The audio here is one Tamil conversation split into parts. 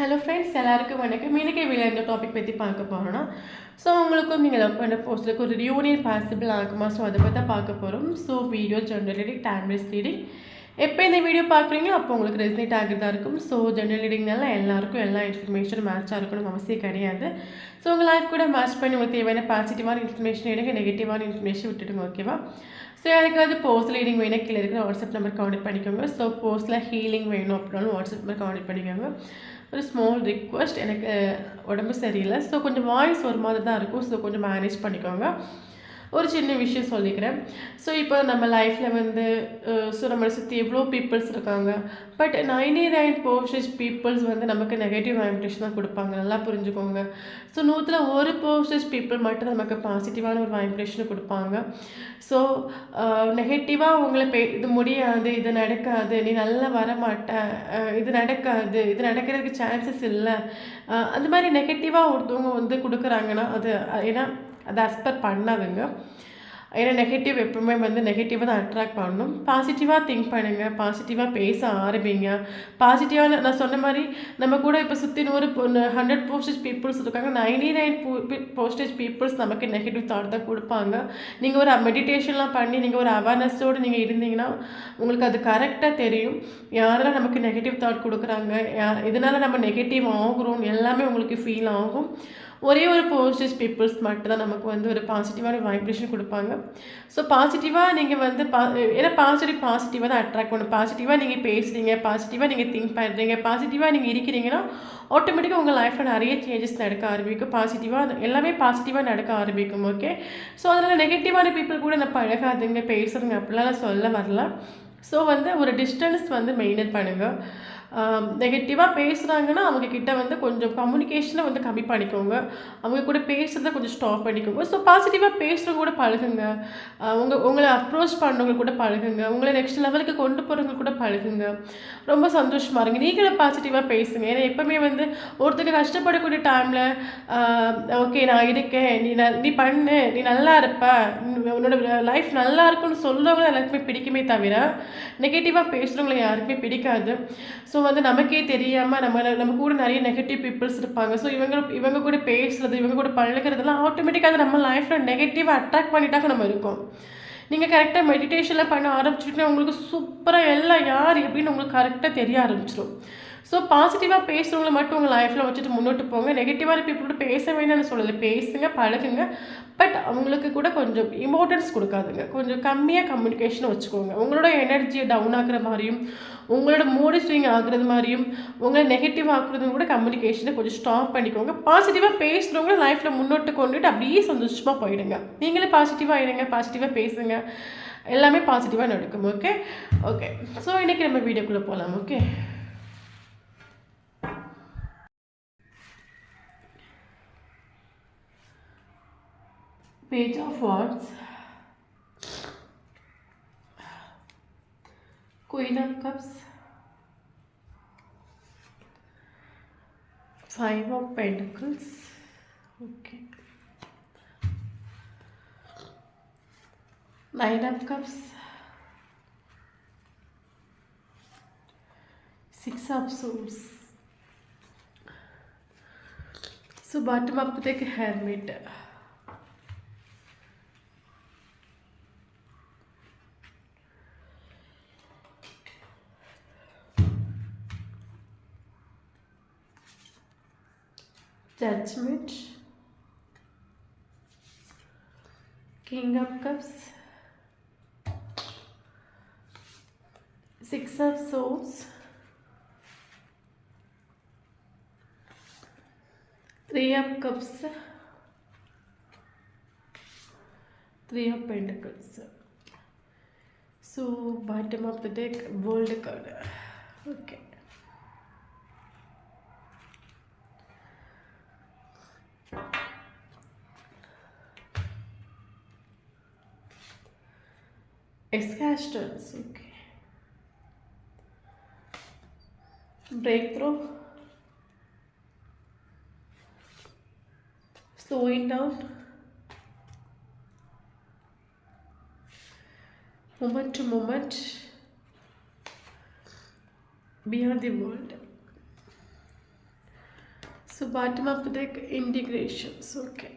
ஹலோ ஃப்ரெண்ட்ஸ், எல்லாருக்கும் வணக்கம். இன்னைக்கு வீடியோ இந்த டாபிக் பற்றி பார்க்க போகிறோன்னா, ஸோ உங்களுக்கும் நீங்கள் லவ் பண்ணுற போஸ்ட்டுக்கு ஒரு ரியூனியன் பாசிபிள் ஆகுமா? ஸோ அதை பற்றி பார்க்க போகிறோம். So video general reading, timeless reading. எப்போ இந்த வீடியோ பார்க்குறீங்களோ அப்போ உங்களுக்கு ரெசனேட் ஆகிறதா இருக்கும். ஸோ ஜென்ரல் ரீடிங்னால எல்லாருக்கும் எல்லா இன்ஃபர்மேஷனும் மேட்சாக இருக்கணும் அவசியம் கிடையாது. ஸோ உங்கள் லைஃப் கூட மேட்ச் பண்ணி உங்களுக்கு தேவையான பாசிட்டிவான இன்ஃபர்மேஷன் எடுங்க, நெகட்டிவான இன்ஃபர்மேஷன் விட்டுடுங்க. ஓகேவா? ஸோ அதுக்காவது போஸ்ட் ரீடிங் வேணும், கீழே இருக்கிற வாட்ஸ்அப் நம்பர் கான்டெக்ட் பண்ணிக்கோங்க. ஸோ போஸ்ட்டில் ஹீலிங் வேணும் அப்படின்னாலும் வாட்ஸ்அப் நம்பர் கான்டெக்ட் பண்ணிக்கோங்க. ஒரு ஸ்மால் ரிக்வெஸ்ட், எனக்கு உடம்பு சரியில்லை, ஸோ கொஞ்சம் வாய்ஸ் ஒரு மாதிரி தான் இருக்கும். ஸோ கொஞ்சம் மேனேஜ் பண்ணிக்கோங்க. ஒரு சின்ன விஷயம் சொல்லிக்கிறேன். ஸோ இப்போ நம்ம லைஃப்பில் வந்து ஸோ நம்மளை சுற்றி எவ்வளோ பீப்புள்ஸ் இருக்காங்க. பட் 99% பீப்புள்ஸ் வந்து நமக்கு நெகட்டிவ் வைப்ரேஷன் தான் கொடுப்பாங்க. நல்லா புரிஞ்சுக்கோங்க. ஸோ 100% பீப்புள் மட்டும் நமக்கு பாசிட்டிவான ஒரு வைப்ரேஷனை கொடுப்பாங்க. ஸோ நெகட்டிவாக உங்களை இது முடியாது, இது நடக்காது, நீ நல்லா வரமாட்ட, இது நடக்காது, இது நடக்கிறதுக்கு சான்சஸ் இல்லை, அந்த மாதிரி நெகட்டிவாக ஒருத்தவங்க வந்து கொடுக்குறாங்கன்னா அது ஏன்னா அதை அக்செப்ட் பண்ணாதுங்க. ஏன்னா நெகட்டிவ் எப்பவுமே வந்து நெகட்டிவாக தான் அட்ராக்ட் பண்ணணும். பாசிட்டிவாக திங்க் பண்ணுங்கள், பாசிட்டிவாக பேச ஆரம்பிங்க. பாசிட்டிவான நான் சொன்ன மாதிரி நம்ம கூட இப்போ சுற்றி 100% பீப்புள்ஸ் இருக்காங்க. 99% பீப்புள்ஸ் நமக்கு நெகட்டிவ் தாட் தான் கொடுப்பாங்க. நீங்கள் ஒரு மெடிடேஷன்லாம் பண்ணி நீங்கள் ஒரு அவேர்னஸோடு நீங்கள் இருந்தீங்கன்னா உங்களுக்கு அது கரெக்டாக தெரியும். யாரெல்லாம் நமக்கு நெகட்டிவ் தாட் கொடுக்குறாங்க, இதனால் நம்ம நெகட்டிவ் ஆகுறோம் எல்லாமே உங்களுக்கு ஃபீல் ஆகும். ஒரே ஒரு பாசிட்டிவ் பீப்புள்ஸ் மட்டும்தான் நமக்கு வந்து ஒரு பாசிட்டிவான வைப்ரேஷன் கொடுப்பாங்க. ஸோ பாசிட்டிவாக நீங்கள் வந்து ஏன்னா பாசிட்டிவாக தான் அட்ராக்ட் பண்ணும். பாசிட்டிவாக நீங்கள் பேசுகிறீங்க, பாசிட்டிவாக நீங்கள் திங்க் பண்ணுறீங்க, பாசிட்டிவாக நீங்கள் இருக்கிறீங்கன்னா ஆட்டோமேட்டிக்காக உங்கள் லைஃப்பில் நிறைய சேஞ்சஸ் நடக்க ஆரம்பிக்கும். பாசிட்டிவாக எல்லாமே பாசிட்டிவாக நடக்க ஆரம்பிக்கும். ஓகே, ஸோ அதனால் நெகட்டிவான பீப்புள் கூட நான் பழகாதுங்க, பேசுகிறேங்க அப்படிலாம் சொல்ல வரலாம். ஸோ வந்து ஒரு டிஸ்டன்ஸ் வந்து மெயின்டைன் பண்ணுங்கள். நெகட்டிவாக பேசுகிறாங்கன்னா அவங்கக்கிட்ட வந்து கொஞ்சம் கம்யூனிகேஷனை வந்து கம்மி பண்ணிக்கோங்க. அவங்க கூட பேசுகிறத கொஞ்சம் ஸ்டாப் பண்ணிக்கோங்க. ஸோ பாசிட்டிவாக பேசுகிறவங்க கூட பழகுங்க. உங்களை அப்ரோச் பண்ணுறவங்க கூட பழகுங்க. உங்களை நெக்ஸ்ட் லெவலுக்கு கொண்டு போகிறவங்க கூட பழகுங்க. ரொம்ப சந்தோஷமாக இருங்க. நீங்களும் பாசிட்டிவாக பேசுங்க. ஏன்னா எப்போவுமே வந்து ஒருத்தருக்கு கஷ்டப்படக்கூடிய டைமில் ஓகே நான் இருக்கேன், நீ பண்ணு, நீ நல்லா இருப்ப, உன்னோட லைஃப் நல்லா இருக்குன்னு சொல்கிறவங்க எல்லாருக்குமே பிடிக்குமே தவிர நெகட்டிவாக பேசுகிறவங்களை யாருக்குமே பிடிக்காது. ஸோ வந்து நமக்கே தெரியாமல் நம்ம கூட நிறைய நெகட்டிவ் பீப்புள்ஸ் இருப்பாங்க. ஸோ இவங்க கூட பேசுகிறது, இவங்க கூட பழகிறதுலாம் ஆட்டோமேட்டிக்காக நம்ம லைஃப்பில் நெகட்டிவாக அட்ராக்ட் பண்ணிட்டாக்க நம்ம இருக்கோம். நீங்கள் கரெக்டாக மெடிடேஷன்லாம் பண்ண ஆரம்பிச்சுட்டுனா உங்களுக்கு சூப்பராக எல்லாம் யார் எப்படின்னு உங்களுக்கு கரெக்டாக தெரிய ஆரம்பிச்சிடும். ஸோ பாசிட்டிவாக பேசுகிறவங்கள மட்டும் உங்கள் லைஃப்பில் வச்சுட்டு முன்னோட்டு போங்க. நெகட்டிவான பீப்புளோட பேச வேணும்னு சொல்லலை, பேசுங்க, பழகுங்க. பட் அவங்களுக்கு கூட கொஞ்சம் இம்பார்ட்டன்ஸ் கொடுக்காதுங்க. கொஞ்சம் கம்மியாக கம்யூனிகேஷனை வச்சுக்கோங்க. உங்களோட எனர்ஜியை டவுன் ஆகுற மாதிரியும் உங்களோட மூடு ஸ்விங் ஆகுறது மாதிரியும் உங்களை நெகட்டிவ் ஆகுறதும் கூட கம்யூனிகேஷனை கொஞ்சம் ஸ்டாப் பண்ணிக்கோங்க. பாசிட்டிவாக பேசுகிறவங்கள லைஃப்பில் முன்னோட்டு கொண்டுட்டு அப்படியே சந்தோஷமாக போயிடுங்க. நீங்களே பாசிட்டிவாக இருங்க, பாசிட்டிவாக பேசுங்க, எல்லாமே பாசிட்டிவாக நடக்கும். ஓகே ஓகே ஸோ இன்றைக்கி நம்ம வீடியோக்குள்ளே போகலாம். Okay, Page of Wands, Queen of Cups, 5 of Pentacles, okay, 9 of Cups, 6 of Swords. So bottom up to take a Hermit. Judgment, King of Cups, 6 of Swords, 3 of Cups, 3 of Pentacles. So bottom of the deck, World card. Okay, Escasters, okay. Breakthrough, slowing down, moment to moment, beyond the world. So bottom of the deck integrations. Okay.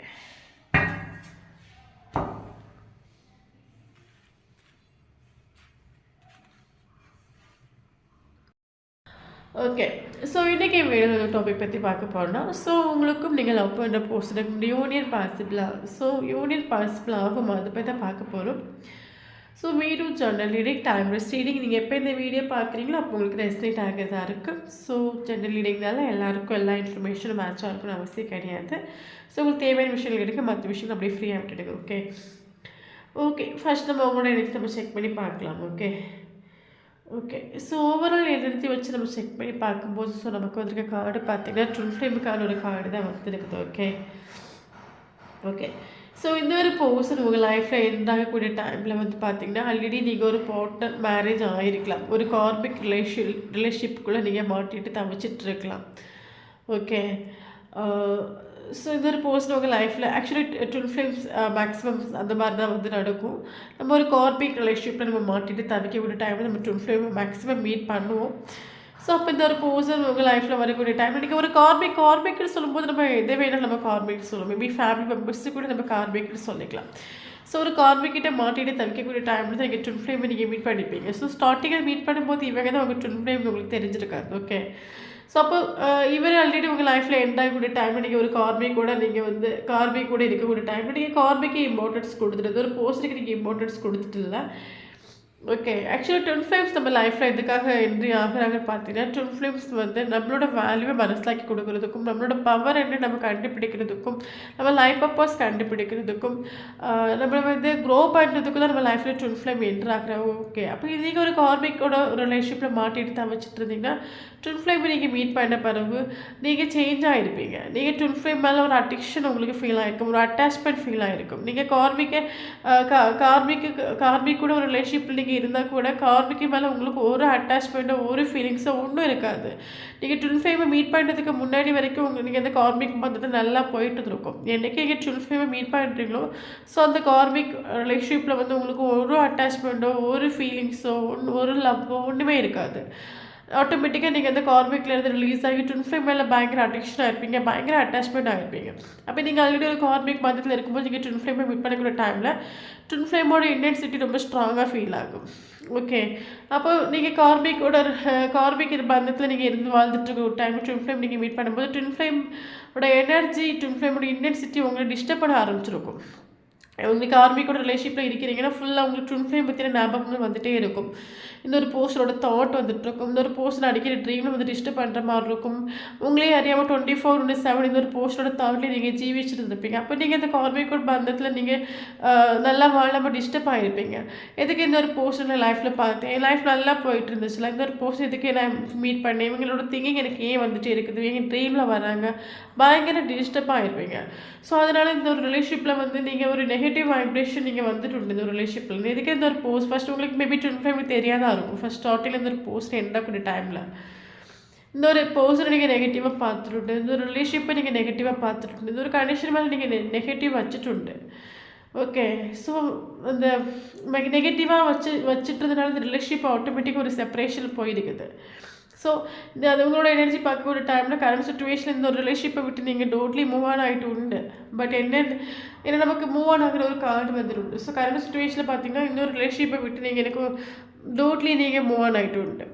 Okay. So இன்றைக்கி வீடியோவில் டாபிக் பற்றி பார்க்க போகிறோம்னா, ஸோ உங்களுக்கும் நீங்கள் லவ் பண்ணுற பர்சனுக்கு யூனியன் பாசிபிள் ஆகும். ஸோ யூனியன் பாசிபிள் ஆகும், அதை பற்றி தான் பார்க்க போகிறோம். So video general reading, timeless reading. நீங்கள் எப்போ இந்த வீடியோ பார்க்குறீங்களோ அப்போ உங்களுக்கு ரெஸ்னேட் ஆகிறதா இருக்குது. ஸோ ஜெனரல் ரீடிங்னால எல்லாருக்கும் எல்லா இன்ஃபர்மேஷனும் மேட்சாக இருக்குன்னு அவசியம் கிடையாது. ஸோ உங்களுக்கு தேவையான விஷயங்கள் எடுக்க, மற்ற விஷயங்கள் அப்படியே ஃப்ரீயாக விட்டுடுங்க. ஓகே ஓகே ஃபர்ஸ்ட் நம்ம உங்களோட எனர்ஜி நம்ம செக் பண்ணி பார்க்கலாம். Okay okay so overall energy வச்சு நம்ம செக் பண்ணி பார்க்கும்போது, ஸோ நமக்கு வந்திருக்க கார்டு பார்த்தீங்கன்னா ட்வின் ஃப்ளேமுக்கான ஒரு கார்டு தான் வந்துருக்குது. ஓகே ஓகே ஸோ இந்த ஒரு பர்சன் உங்கள் லைஃப்பில் இருந்தாகக்கூடிய டைமில் வந்து பார்த்தீங்கன்னா, ஆல்ரெடி நீங்கள் ஒரு பார்ட்னர் மேரேஜ் ஆகிருக்கலாம், ஒரு கார்மிக் ரிலேஷன்ஷிப்புக்குள்ளே நீங்கள் மாட்டிட்டு தவிச்சிட்டு இருக்கலாம். ஓகே ஸோ இந்த ஒரு பர்சன் உங்கள் லைஃப்பில் ஆக்சுவலி ட்வின் ஃப்ளேம்ஸ் மேக்ஸிமம் அந்த மாதிரி தான் வந்து நடக்கும். நம்ம ஒரு கார்மிக் ரிலேஷன்ஷிப்பில் நம்ம மாட்டிட்டு தவிக்கக்கூடிய டைமில் நம்ம ட்வின் ஃப்ளேம் மேக்ஸிமம் மீட் பண்ணுவோம். ஸோ அப்போ இந்த ஒரு பர்சன் உங்கள் லைஃப்பில் வரக்கூடிய டைம் நீங்கள் ஒரு கார்மிக்னு சொல்லும்போது நம்ம எதை வேணாலும் நம்ம கார்மிக் சொல்லுவோம். மேபி ஃபேமிலி மெம்பர்ஸு கூட நம்ம கார்மிக்னு சொல்லிக்கலாம். ஸோ ஒரு கார்மிக்கிட்ட மாட்டிட்டு தவிக்கக்கூடிய டைமில் தான் நீங்கள் ட்வின் ஃப்ளேமை நீங்கள் மீட் பண்ணிப்பீங்க. ஸோ ஸ்டார்டிங்கில் மீட் பண்ணும்போது இவங்க தான் உங்கள் ட்வின் ஃப்ளேம் உங்களுக்கு தெரிஞ்சிருக்காது. ஓகே ஸோ அப்போ இவர் ஆல்ரெடி உங்கள் லைஃப்பில் எண்ட் ஆகக்கூடிய டைமில் நீங்கள் ஒரு கார்மிக் கூட நீங்கள் வந்து கார்மிக் கூட இருக்கக்கூடிய டைமில் நீங்கள் கார்மிக்கு இம்பார்ட்டன்ஸ் கொடுத்துட்டு ஒரு போஸ்ட்டுக்கு நீங்கள் இம்பார்ட்டன்ஸ் கொடுத்துட்டு இல்லை. ஓகே ஆக்சுவலி ட்வின் ஃப்ளேம்ஸ் நம்ம லைஃப்பில் எதுக்காக என்ட்ரி ஆகிறாங்கன்னு பார்த்தீங்கன்னா, ட்வின் ஃப்ளேம்ஸ் வந்து நம்மளோட வேல்யூவை மனசிலாக்கி கொடுக்குறதுக்கும், நம்மளோட பவர் என்ன நம்ம கண்டுபிடிக்கிறதுக்கும், நம்ம லைஃப் பர்பஸ் கண்டுபிடிக்கிறதுக்கும், நம்மளை வந்து க்ரோ பண்ணுறதுக்கும் தான் நம்ம லைஃப்பில் ட்வின் ஃப்ளேம் என்ட்ரு ஆகிறாங்க. ஓகே அப்போ நீங்கள் ஒரு கார்மிக்கோட ஒரு ரிலேஷன்ஷிப்பில் மாட்டிட்டு தான் வச்சுட்டு இருந்தீங்கன்னா, ட்வின் ஃப்ளேமை நீங்கள் மீட் பண்ண பிறகு நீங்கள் சேஞ்ச் ஆகிருப்பீங்க. நீங்கள் ட்வின் ஃப்ளேம் மேலே ஒரு அடிக்ஷன் உங்களுக்கு ஃபீல் ஆகிருக்கும், ஒரு அட்டாச்மெண்ட் ஃபீல் ஆகிருக்கும். நீங்கள் கார்மிக் கூட ஒரு ரிலேஷன்ஷிப்பில் நீங்கள் இருந்தால் கூட கார்மிக்கு மேலே உங்களுக்கு ஒரு அட்டாச்மெண்ட்டோ ஒரு ஃபீலிங்ஸோ ஒன்றும் இருக்காது. நீங்கள் ட்வின் ஃப்ளேமை மீட் பண்ணுறதுக்கு முன்னாடி வரைக்கும் நீங்கள் அந்த கார்மிக் பந்தத்தை நல்லா போயிட்டு இருக்கும். என்றைக்கு நீங்கள் ட்வின் ஃப்ளேமை மீட் பண்ணுறீங்களோ, ஸோ அந்த கார்மிக் ரிலேஷன்ஷிப்பில் வந்து உங்களுக்கு ஒரு அட்டாச்மெண்ட்டோ ஒரு ஃபீலிங்ஸோ ஒரு லவ்வோ ஒன்றுமே இருக்காது. ஆட்டோமேட்டிக்காக நீங்கள் அந்த கார்மிக்லேருந்து ரிலீஸ் ஆகி ட்வின் ஃப்ளேம் மேலே பயங்கர அடிக்ஷனாக இருப்பீங்க, பயங்கர அட்டாச்மெண்ட் ஆகிருப்பீங்க. அப்போ நீங்கள் ஆல்ரெடி ஒரு கார்மிக் மதத்தில் இருக்கும்போது நீங்கள் ட்வின் ஃப்ளேமை மீட் பண்ணக்கூடிய டைமில் ட்வின் ஃப்ளேமோட இன்டென்சிட்டி ரொம்ப ஸ்ட்ராங்காக ஃபீல் ஆகும். ஓகே அப்போ நீங்கள் கார்மிக் பந்தத்தில் நீங்கள் இருந்து வாழ்ந்துட்டு இருக்க ஒரு டைம் ட்வின் ஃப்ளேம் நீங்கள் மீட் பண்ணும்போது ட்வின் ஃப்ளேமோட எனர்ஜி, ட்வின் ஃப்ளேமோட இன்டென்சிட்டி உங்களை டிஸ்டர்ப் பண்ண ஆரம்பிச்சிருக்கும். உங்களுக்கு கார்மிக்கோட ரிலேஷன்ஷிப்பில் இருக்கிறீங்கன்னா ஃபுல்லாக உங்களுக்கு ட்வின் ஃப்ளேம் பற்றின ஞாபகங்கள் வந்துகிட்டே இருக்கும். இந்த ஒரு போஸ்டரோட தாட் வந்துட்டு இருக்கும். இந்த ஒரு போஸ்டர் அடிக்கடி ட்ரீமில் வந்து டிஸ்டர்ப் பண்ணுற மாதிரி இருக்கும். உங்களே அறியாமல் 24/7 இந்த ஒரு போஸ்டரோட தாட்லேயே நீங்கள் ஜீவிச்சுட்டு இருப்பீங்க. அப்போ நீங்கள் இந்த கார்மிக்கோட பந்தத்தில் நீங்கள் நல்லா வாழாமல் டிஸ்டர்ப் ஆகிருப்பீங்க. எதுக்கு இந்த ஒரு போஸ்டர் லைஃப்பில் பார்த்தேன், என் லைஃப் நல்லா போயிட்டு இருந்துச்சுல, இந்த ஒரு போஸ்டர் எதுக்கு நான் மீட் பண்ணேன், இவங்களோட திங்கிங் எனக்கு ஏன் வந்துட்டு இருக்குது, எங்கள் ட்ரீமில் வராங்க, பயங்கர டிஸ்டர்ப் ஆகிருப்பீங்க. ஸோ அதனால் இந்த ஒரு ரிலேஷன்ஷிப்பில் வந்து நீங்கள் ஒரு நெகட்டிவ் வைப்ரேஷன் நீங்கள் வந்துட்டு உண்டு இந்த ஒரு ரிலேஷன்ஷிப்பில். எதுக்கு இந்த ஒரு போஸ்ட் ஃபஸ்ட் உங்களுக்கு மேபி ட்வின் ஃப்ளேம் தெரியாதான் இருக்கும். ஃபஸ்ட் ஸ்டார்டிங்கில் இந்த ஒரு போஸ்ட் எண்ட் ஆகக்கூடிய டைமில் இந்த ஒரு போஸ்டரை நீங்கள் நெகட்டிவாக பார்த்துட்டு, இந்த ஒரு ரிலேஷன்ஷிப்பை நீங்கள் நெகட்டிவாக பார்த்துட்டு, இந்த ஒரு கண்டிஷன் மேலே நீங்கள் நெகட்டிவ் வச்சுட்டு. ஓகே ஸோ அந்த நெகட்டிவாக வச்சுட்டதுனால இந்த ரிலேஷன்ஷிப் ஆட்டோமேட்டிக்காக ஒரு செப்பரேஷன் போயிருக்குது. ஸோ அது உங்களோட எனர்ஜி பார்க்க ஒரு டைமில் கரண்ட் சுச்சுவேஷன் இந்த ஒரு ரிலேஷன்ஷிப்பை விட்டு நீங்கள் டோட்லி மூவ் ஆன் ஆகிட்டு உண்டு. பட் ஏன்னா நமக்கு மூவ் ஆன் ஆகிற ஒரு கார்டு வந்துட்டு உண்டு. ஸோ கரண்ட் சுச்சுவேஷனில் பார்த்தீங்கன்னா இன்னொரு ரிலேஷன்ஷிப்பை விட்டு நீங்கள் எனக்கு டோட்லி நீங்கள் மூவ் ஆன் ஆகிட்டு உண்டு.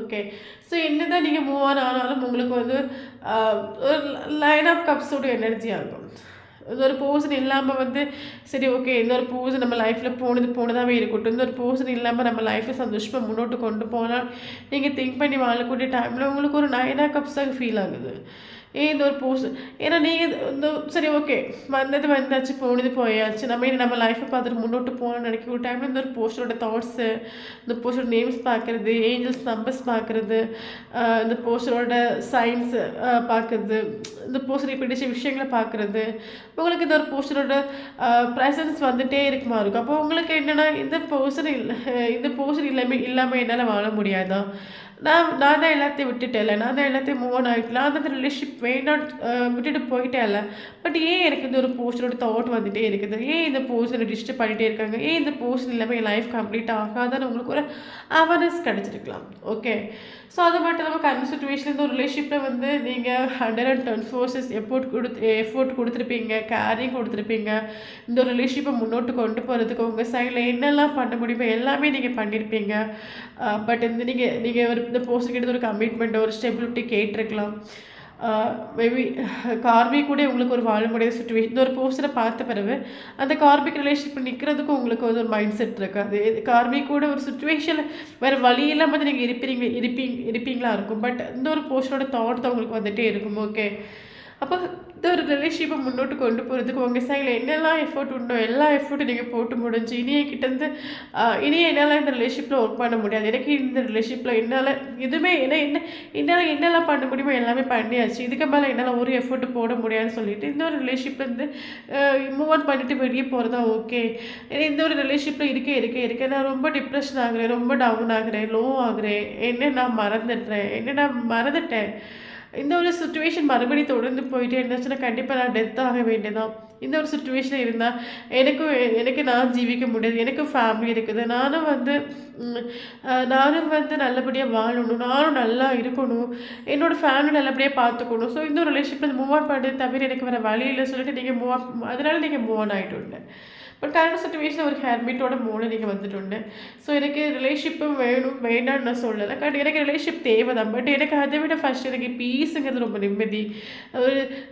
ஓகே ஸோ என்ன தான் நீங்கள் மூவ் ஆன் ஆனாலும் உங்களுக்கு வந்து ஒரு லைன் ஆஃப் கப்ஸோட எனர்ஜி ஆகும். இந்த ஒரு பர்சன் இல்லாமல் வந்து சரி ஓகே இந்த ஒரு பர்சன் நம்ம லைஃப்பில் போனதாகவே இருக்கட்டும், இந்த ஒரு பர்சன் இல்லாமல் நம்ம லைஃப்பை சந்தோஷமாக முன்னோட்டு கொண்டு போனால் நீங்கள் திங்க் பண்ணி வாழக்கூடிய டைமில் உங்களுக்கு ஒரு 9 கப்ஸாக ஃபீல் ஆகுது. இந்த ஒரு போஸ்ட் ஏன்னா நீங்கள் இந்த சரி ஓகே வந்தாச்சு போயாச்சு, நம்ம லைஃப்பை பார்த்துட்டு முன்னோட்டு போகணும்னு நினைக்கிற ஒரு டைமில் இந்த ஒரு போஸ்டரோட தாட்ஸு, இந்த போஸ்டரோட நேம்ஸ் பார்க்குறது, ஏஞ்சல்ஸ் நம்பர்ஸ் பார்க்குறது, இந்த போஸ்டரோட சயின்ஸு பார்க்குறது, இந்த போஸ்டர் பிடிச்ச விஷயங்களை பார்க்குறது, உங்களுக்கு இந்த ஒரு போஸ்டரோட ப்ரெசன்ஸ் வந்துகிட்டே இருக்குமா இருக்கும். அப்போ உங்களுக்கு என்னென்னா இந்த போஸ்டர் இல்லாமல் என்னால் வாழ முடியாதா, நான் தான் எல்லாத்தையும் விட்டுட்டேன்ல, நான் தான் எல்லாத்தையும் மூவ் ஆன் ஆகிட்டு, நான் தான் அந்த ரிலேஷன்ஷிப் வேண்டாம் விட்டுட்டு போயிட்டேன்ல. பட் ஏன் எனக்கு இந்த ஒரு போஸ்டரோட தாட் வந்துகிட்டே இருக்குது, ஏன் இந்த போஸ்டரை டிஸ்டர்ப் பண்ணிகிட்டே இருக்காங்க, ஏன் இந்த போஸ்ட் இல்லாமல் என் லைஃப் கம்ப்ளீட் ஆகாதான்னு உங்களுக்கு ஒரு அவேர்னஸ் கிடச்சிருக்கலாம். ஓகே, ஸோ அது மட்டும் இல்லாமல் கரண்ட் சுச்சுவேஷன் இந்த ஒரு ரிலேஷன்ஷிப்பில் வந்து நீங்கள் 110% எஃபோர்ட் கொடுத்துருப்பீங்க, கேரிங் கொடுத்துருப்பீங்க. இந்த ஒரு ரிலேஷன்ஷிப்பை முன்னோட்டு கொண்டு போகிறதுக்கு உங்கள் சைடில் என்னெல்லாம் பண்ண முடியுமோ எல்லாமே நீங்கள் பண்ணியிருப்பீங்க. பட் நீங்கள் இந்த போஸ்ட் கிட்ட ஒரு கமிட்மெண்ட், ஒரு ஸ்டெபிலிட்டி கேட்டிருக்கலாம். மேபி கார்மிக் கூட உங்களுக்கு ஒரு வாழ முடியாத சுச்சுவேஷன் இந்த ஒரு போஸ்டரை பார்த்த பிறகு அந்த கார்மிக் ரிலேஷன்ஷிப் நிற்கிறதுக்கும் உங்களுக்கு வந்து ஒரு மைண்ட் செட் இருக்காது. கார்மிக் கூட ஒரு சுச்சுவேஷனில் வேறு வழி இல்லாமல் நீங்கள் இருப்பீங்களா இருக்கும். பட் இந்த ஒரு போஸ்டரோட தாட் தான் உங்களுக்கு வந்துகிட்டே இருக்கும். ஓகே, அப்போ இந்த ஒரு ரிலேஷன்ஷிப்பை முன்னோட்டு கொண்டு போகிறதுக்கு உங்கள் சைடில் என்னெல்லாம் எஃபோர்ட் உண்டோ எல்லா எஃபோர்ட்டும் நீங்கள் போட்டு முடிஞ்சு கிட்டேருந்து என்னால் இந்த ரிலேஷன்ஷிப்பில் ஒர்க் பண்ண முடியாது, எனக்கு இந்த ரிலேஷன்ஷிப்பில் என்னால் எதுவுமே என்னால் என்னெல்லாம் பண்ண முடியுமோ எல்லாமே பண்ணியாச்சு, இதுக்கு மேலே என்னால் ஒரு எஃபோர்ட்டு போட முடியாதுன்னு சொல்லிட்டு இந்த ஒரு ரிலேஷன்ஷிப்லேருந்து மூவ் ஆன் பண்ணிவிட்டு வெளியே போகிறதா ஓகே. ஏன்னா இந்த ஒரு ரிலேஷன்ஷிப்பில் இருக்க நான் ரொம்ப டிப்ரெஷன் ஆகுறேன், ரொம்ப டவுன் ஆகுறேன், லோ ஆகுறேன், நான் மறந்துட்டேன். இந்த ஒரு சுச்சுவேஷன் மறுபடியும் தொடர்ந்து போயிட்டே இருந்துச்சுன்னா கண்டிப்பாக நான் டெத் ஆக வேண்டியதான். இந்த ஒரு சுச்சுவேஷன் இருந்தால் எனக்கு நான் ஜீவிக்க முடியாது, எனக்கு ஃபேமிலி இருக்குது, நானும் வந்து நல்லபடியாக வாழணும், நானும் நல்லா இருக்கணும், என்னோடய ஃபேமிலி நல்லபடியாக பார்த்துக்கணும். ஸோ இந்த ஒரு ரிலேஷன்ஷிப்பில் மூவ் ஆன் பண்ணுறது தவிர எனக்கு வேறு வழி இல்லை சொல்லிட்டு நீங்கள் அதனால் நீங்கள் மூவ் ஆன் ஆகிட்டு. பட் கரண்ட் சுச்சுவேஷன் ஒரு ஹேபிட்டோட மூலம் நீங்கள் வந்துட்டு. ஸோ எனக்கு ரிலேஷன்ஷிப்பும் வேணும் வேண்டான்னு நான் சொல்லலை, எனக்கு ரிலேஷன்ஷிப் தேவை தான். பட் எனக்கு அதை விட ஃபஸ்ட் எனக்கு பீஸுங்கிறது ரொம்ப நிம்மதி.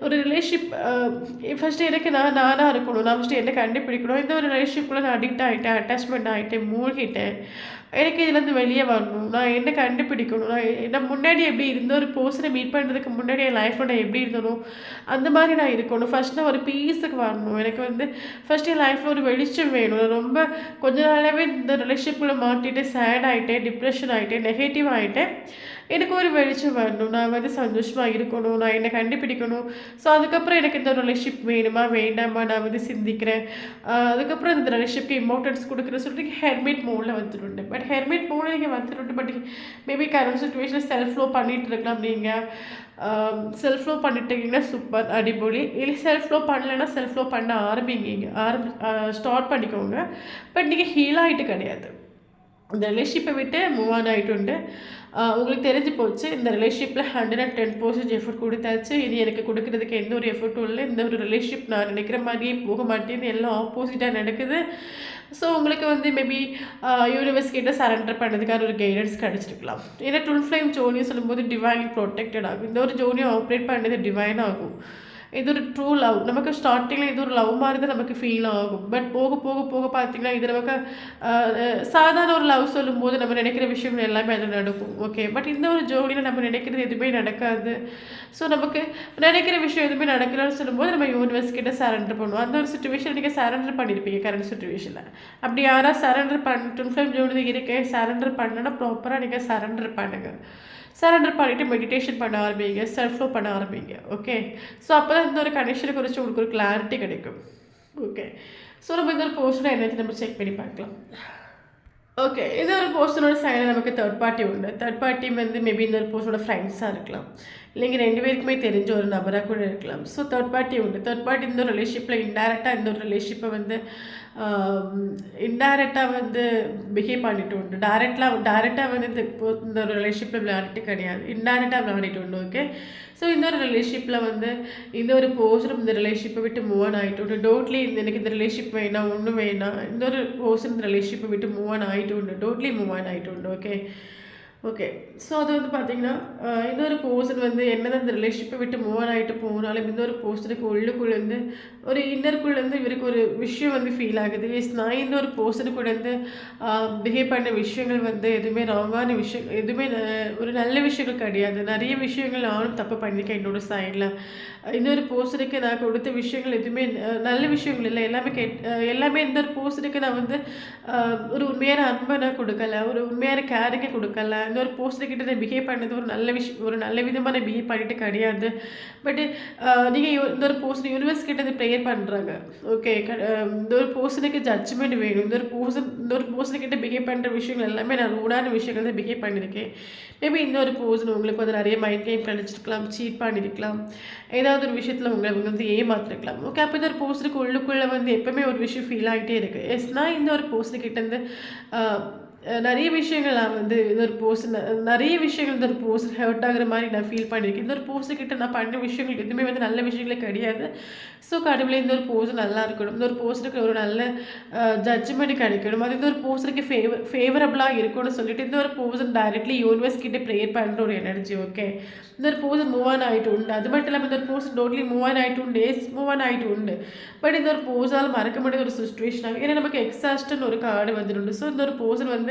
ஒரு ரிலேஷன்ஷிப் ஃபஸ்ட்டு எனக்கு நானாக இருக்கணும், நான் ஃபஸ்ட்டு என்ன கண்டுபிடிக்கணும். இந்த ஒரு ரிலேஷன்ஷிப்பில் நான் அடிக்ட் ஆகிட்டேன், அட்டாச்மெண்ட் ஆகிட்டேன், மூழ்கிட்டேன், எனக்கு இதுலேருந்து வெளியே வரணும், நான் என்ன கண்டுபிடிக்கணும், நான் முன்னாடி எப்படி இருந்த ஒரு பர்சனை மீட் பண்ணுறதுக்கு முன்னாடி என் லைஃப்பில் நான் எப்படி இருந்தனும் அந்த மாதிரி நான் இருக்கணும். ஃபஸ்ட் நான் ஒரு பீஸுக்கு வரணும். எனக்கு வந்து ஃபஸ்ட் என் லைஃப்பில் ஒரு வெளிச்சம் வேணும். நான் ரொம்ப கொஞ்ச நாளாகவே இந்த ரிலேஷன்ஷிப்பில் மாட்டிட்டு சேட் ஆகிட்டேன், டிப்ரெஷன் ஆகிட்டேன், நெகட்டிவ் ஆகிட்டேன். எனக்கு ஒரு வெளிச்சம் வரணும், நான் வந்து சந்தோஷமாக இருக்கணும், நான் என்னை கண்டுபிடிக்கணும். ஸோ அதுக்கப்புறம் எனக்கு இந்த ரிலேஷன்ஷிப் வேணுமா வேண்டாமா நான் வந்து சிந்திக்கிறேன். அதுக்கப்புறம் இந்த ரிலேஷன்ஷிப்க்கு இம்பார்ட்டன்ஸ் கொடுக்குறேன்னு சொல்லிட்டு ஹெர்மிட் மோடில் வந்துட்டு. பட் ஹெர்மிட் மோடில் நீங்கள் வந்துட்டு பட் மேபி கரண்ட் சுச்சுவேஷனில் செல்ஃப் லோ பண்ணிகிட்டு இருக்கலாம். நீங்கள் செல்ஃப் லோ பண்ணிட்டீங்கன்னா சூப்பர் அடிப்பொலி. இல்லை செல்ஃப் லோ பண்ணலைன்னா செல்ஃப் லோ பண்ண ஸ்டார்ட் பண்ணிக்கோங்க. பட் நீங்கள் ஹீல் ஆகிட்டு கிடையாது, இந்த ரிலேஷன்ஷிப்பை விட்டு மூவ் ஆன் ஆகிட்டு. உங்களுக்கு தெரிஞ்சு போச்சு, இந்த ரிலேஷன்ஷிப்பில் 110% எஃபர்ட் கொடுத்தாச்சு, இனி எனக்கு கொடுக்குறதுக்கு எந்த ஒரு எஃபர்ட்டும் இல்லை. இந்த ஒரு ரிலேஷன்ஷிப் நான் நினைக்கிற மாதிரியே போக மாட்டேன்னு எல்லாம் ஆப்போசிட்டாக நடக்குது. ஸோ உங்களுக்கு வந்து மேபி யூனிவர்ஸ் கிட்ட சரண்டர் பண்ணுறதுக்கான ஒரு கைடன்ஸ் கிடச்சிருக்கலாம். ஏன்னா ட்வின் ஃப்ளேம் ஜோனியை சொல்லும்போது டிவைன்லி ப்ரொடெக்டட் ஆகும். இந்த ஒரு ஜோனியை ஆப்ரேட் பண்ணது டிவைன் ஆகும். இது ஒரு ட்ரூ லவ். நமக்கு ஸ்டார்டிங்கில் இது ஒரு லவ் மாதிரி தான் நமக்கு ஃபீல் ஆகும். பட் போக போக போக பார்த்திங்கன்னா இது நமக்கு சாதாரண ஒரு லவ் சொல்லும்போது நம்ம நினைக்கிற விஷயங்கள் எல்லாமே அதில் நடக்கும். ஓகே, பட் இந்த ஒரு ஜோடியில் நம்ம நினைக்கிறது எதுவுமே நடக்காது. ஸோ நமக்கு நினைக்கிற விஷயம் எதுவுமே நடக்கலாம்னு சொல்லும்போது நம்ம யூனிவர்ஸ் கிட்ட சரண்டர் பண்ணுவோம். அந்த ஒரு சுச்சுவேஷன் நீங்கள் சரண்டர் பண்ணியிருப்பீங்க கரண்ட் சுச்சுவேஷனில். அப்படி யாராவது சரண்டர் ட்வின் ஃப்ளேம் ஜோடி இருக்கேன் சரண்டர் பண்ணனா ப்ராப்பராக நீங்கள் சரண்டர் பண்ணுங்கள். சரண்டர் பண்ணிவிட்டு மெடிடேஷன் பண்ண ஆரம்பிங்க, செல்ஃப் லவ் பண்ண ஆரம்பிங்க. ஓகே, ஸோ அப்போ தான் இந்த ஒரு கனெக்ஷனை குறித்து உங்களுக்கு ஒரு கிளாரிட்டி கிடைக்கும். ஓகே, ஸோ நம்ம இந்த ஒரு போர்ஷனை என்னது நம்ம செக் பண்ணி பார்க்கலாம். ஓகே, இந்த ஒரு போர்ஷனோட சைடில் நமக்கு தேர்ட் பார்ட்டி உண்டு. தேர்ட் பார்ட்டி வந்து மேபி இந்த ஒரு போர்ஷனோட ஃப்ரெண்ட்ஸாக இருக்கலாம், இல்லைங்க 2 பேருக்குமே தெரிஞ்ச ஒரு நபராக கூட இருக்கலாம். ஸோ தேர்ட் பார்ட்டி உண்டு. தேர்ட் பார்ட்டி இந்த ஒரு ரிலேஷன்ஷிப்பில் இன்டைரக்டாக இந்த ஒரு ரிலேஷன்ஷிப்பை வந்து இன்டைரக்டாக வந்து பிஹேவ் பண்ணிட்டு உண்டு. டைரெக்டாக வந்து இந்த ஒரு ரிலேஷன்ஷிப்பில் விளையாடிட்டு கிடையாது, இன்டைரக்டாக விளையாடிட்டு உண்டு. ஓகே, ஸோ இந்த ஒரு ரிலேஷன்ஷிப்பில் வந்து இந்த ஒரு போர்ஷனும் இந்த ரிலேஷன்ஷிப்பை விட்டு மூவ் ஆன் ஆகிட்டு உண்டு. டோட்லி எனக்கு இந்த ரிலேஷன்ஷிப் வேணாம், ஒன்றும் வேணாம், இந்த ஒரு போர்ஷன் இந்த ரிலேஷன்ஷிப்பை விட்டு மூவ் ஆன் ஆகிட்டு உண்டு, டோட்லி மூவ் ஆன் ஆகிட்டு உண்டு. ஓகே ஓகே, ஸோ அது வந்து பார்த்திங்கன்னா இந்த ஒரு போர்ஷன் வந்து என்னதான் இந்த ரிலேஷன்ஷிப்பை விட்டு மூவ் ஆன் ஆகிட்டு போனாலும் இந்த ஒரு போர்ஷனுக்கு உள்ளுக்குள்ளேருந்து ஒரு இன்னருக்குள்ளேருந்து இவருக்கு ஒரு விஷயம் வந்து ஃபீல் ஆகுது. நான் இந்த ஒரு போர்ஷனுக்குள்ளேருந்து பிஹேவ் பண்ண விஷயங்கள் வந்து எதுவுமே ராங்கான விஷயம், எதுவுமே ஒரு நல்ல விஷயங்கள் கிடையாது. நிறைய விஷயங்கள் நானும் தப்பு பண்ணியிருக்கேன் என்னோடய சைடில். இந்த ஒரு போர்ஷனுக்கு நான் கொடுத்த விஷயங்கள் எதுவுமே நல்ல விஷயங்கள் இல்லை, எல்லாமே இந்த ஒரு போர்ஷனுக்கு நான் வந்து ஒரு உண்மையான அன்பை நான் கொடுக்கல, ஒரு உண்மையான கேரிங்கை கொடுக்கல, இந்த ஒரு பர்சன் கிட்ட நான் பிஹேவ் பண்ணது ஒரு நல்ல விதமாக நான் பிஹேவ் பண்ணிட்டு கிடையாது. பட் நீங்கள் இந்த ஒரு பர்சன் யூனிவர்ஸ் கிட்ட அது ப்ரேயர் பண்ணுறாங்க. ஓகே, இந்த ஒரு பர்சனுக்கு ஜட்ஜ்மெண்ட் வேணும். இந்த ஒரு பர்சன்கிட்ட பிஹேவ் பண்ணுற விஷயங்கள் எல்லாமே நான் ரூடான விஷயங்கள் தான் பிஹேவ் பண்ணியிருக்கேன். மேபி இந்த ஒரு பர்சன் உங்களுக்கு வந்து நிறைய மைண்ட் கேம் கழிச்சிருக்கலாம், சீட் பண்ணியிருக்கலாம், ஏதாவது ஒரு விஷயத்தில் உங்களை வந்து ஏமாத்திருக்கலாம். ஓகே, அப்போ இந்த ஒரு பர்சனுக்கு உள்ளுக்குள்ளே வந்து எப்பவுமே ஒரு விஷயம் ஃபீல் ஆகிட்டே இருக்குது. நான் இந்த ஒரு பர்சன்கிட்டேருந்து நிறைய விஷயங்கள் நான் வந்து இந்த ஒரு பர்சன் நிறைய விஷயங்கள் இந்த ஒரு பர்சன் ஹர்ட் ஆகிற மாதிரி நான் ஃபீல் பண்ணியிருக்கேன். இந்த ஒரு பர்சன்கிட்ட நான் பண்ண விஷயங்கள் எதுவுமே வந்து நல்ல விஷயங்களே கிடையாது. ஸோ கடவுளே இந்த ஒரு பர்சன் நல்லா இருக்கணும், இந்த ஒரு பர்சனுக்கு ஒரு நல்ல ஜட்ஜ்மெண்ட் கிடைக்கணும், அது இந்த ஒரு பர்சனுக்கு ஃபேவரபுளாக இருக்கும்னு சொல்லிட்டு இந்த ஒரு பர்சன் டைரக்ட்லி யூனிவர்ஸ் கிட்டே ப்ரேயர் பண்ணுற ஒரு எனர்ஜி. ஓகே, இந்த ஒரு பர்சன் மூவ் ஆன் ஆகிட்டு உண்டு. அது மட்டும் இல்லாமல் இந்த ஒரு பர்சன் டோட்லி மூவ் ஆன் ஆகிட்டு உண்டு, மூவ் ஆன் ஆகிட்டு உண்டு. பட் இந்த ஒரு பர்சனால் மறக்க முடியாத ஒரு சுச்சுவேஷன் ஆகும். ஏன்னா நமக்கு எக்ஸாஸ்ட்னு ஒரு கார்டு வந்துடுண்டு. ஸோ இந்த ஒரு பர்சன் வந்து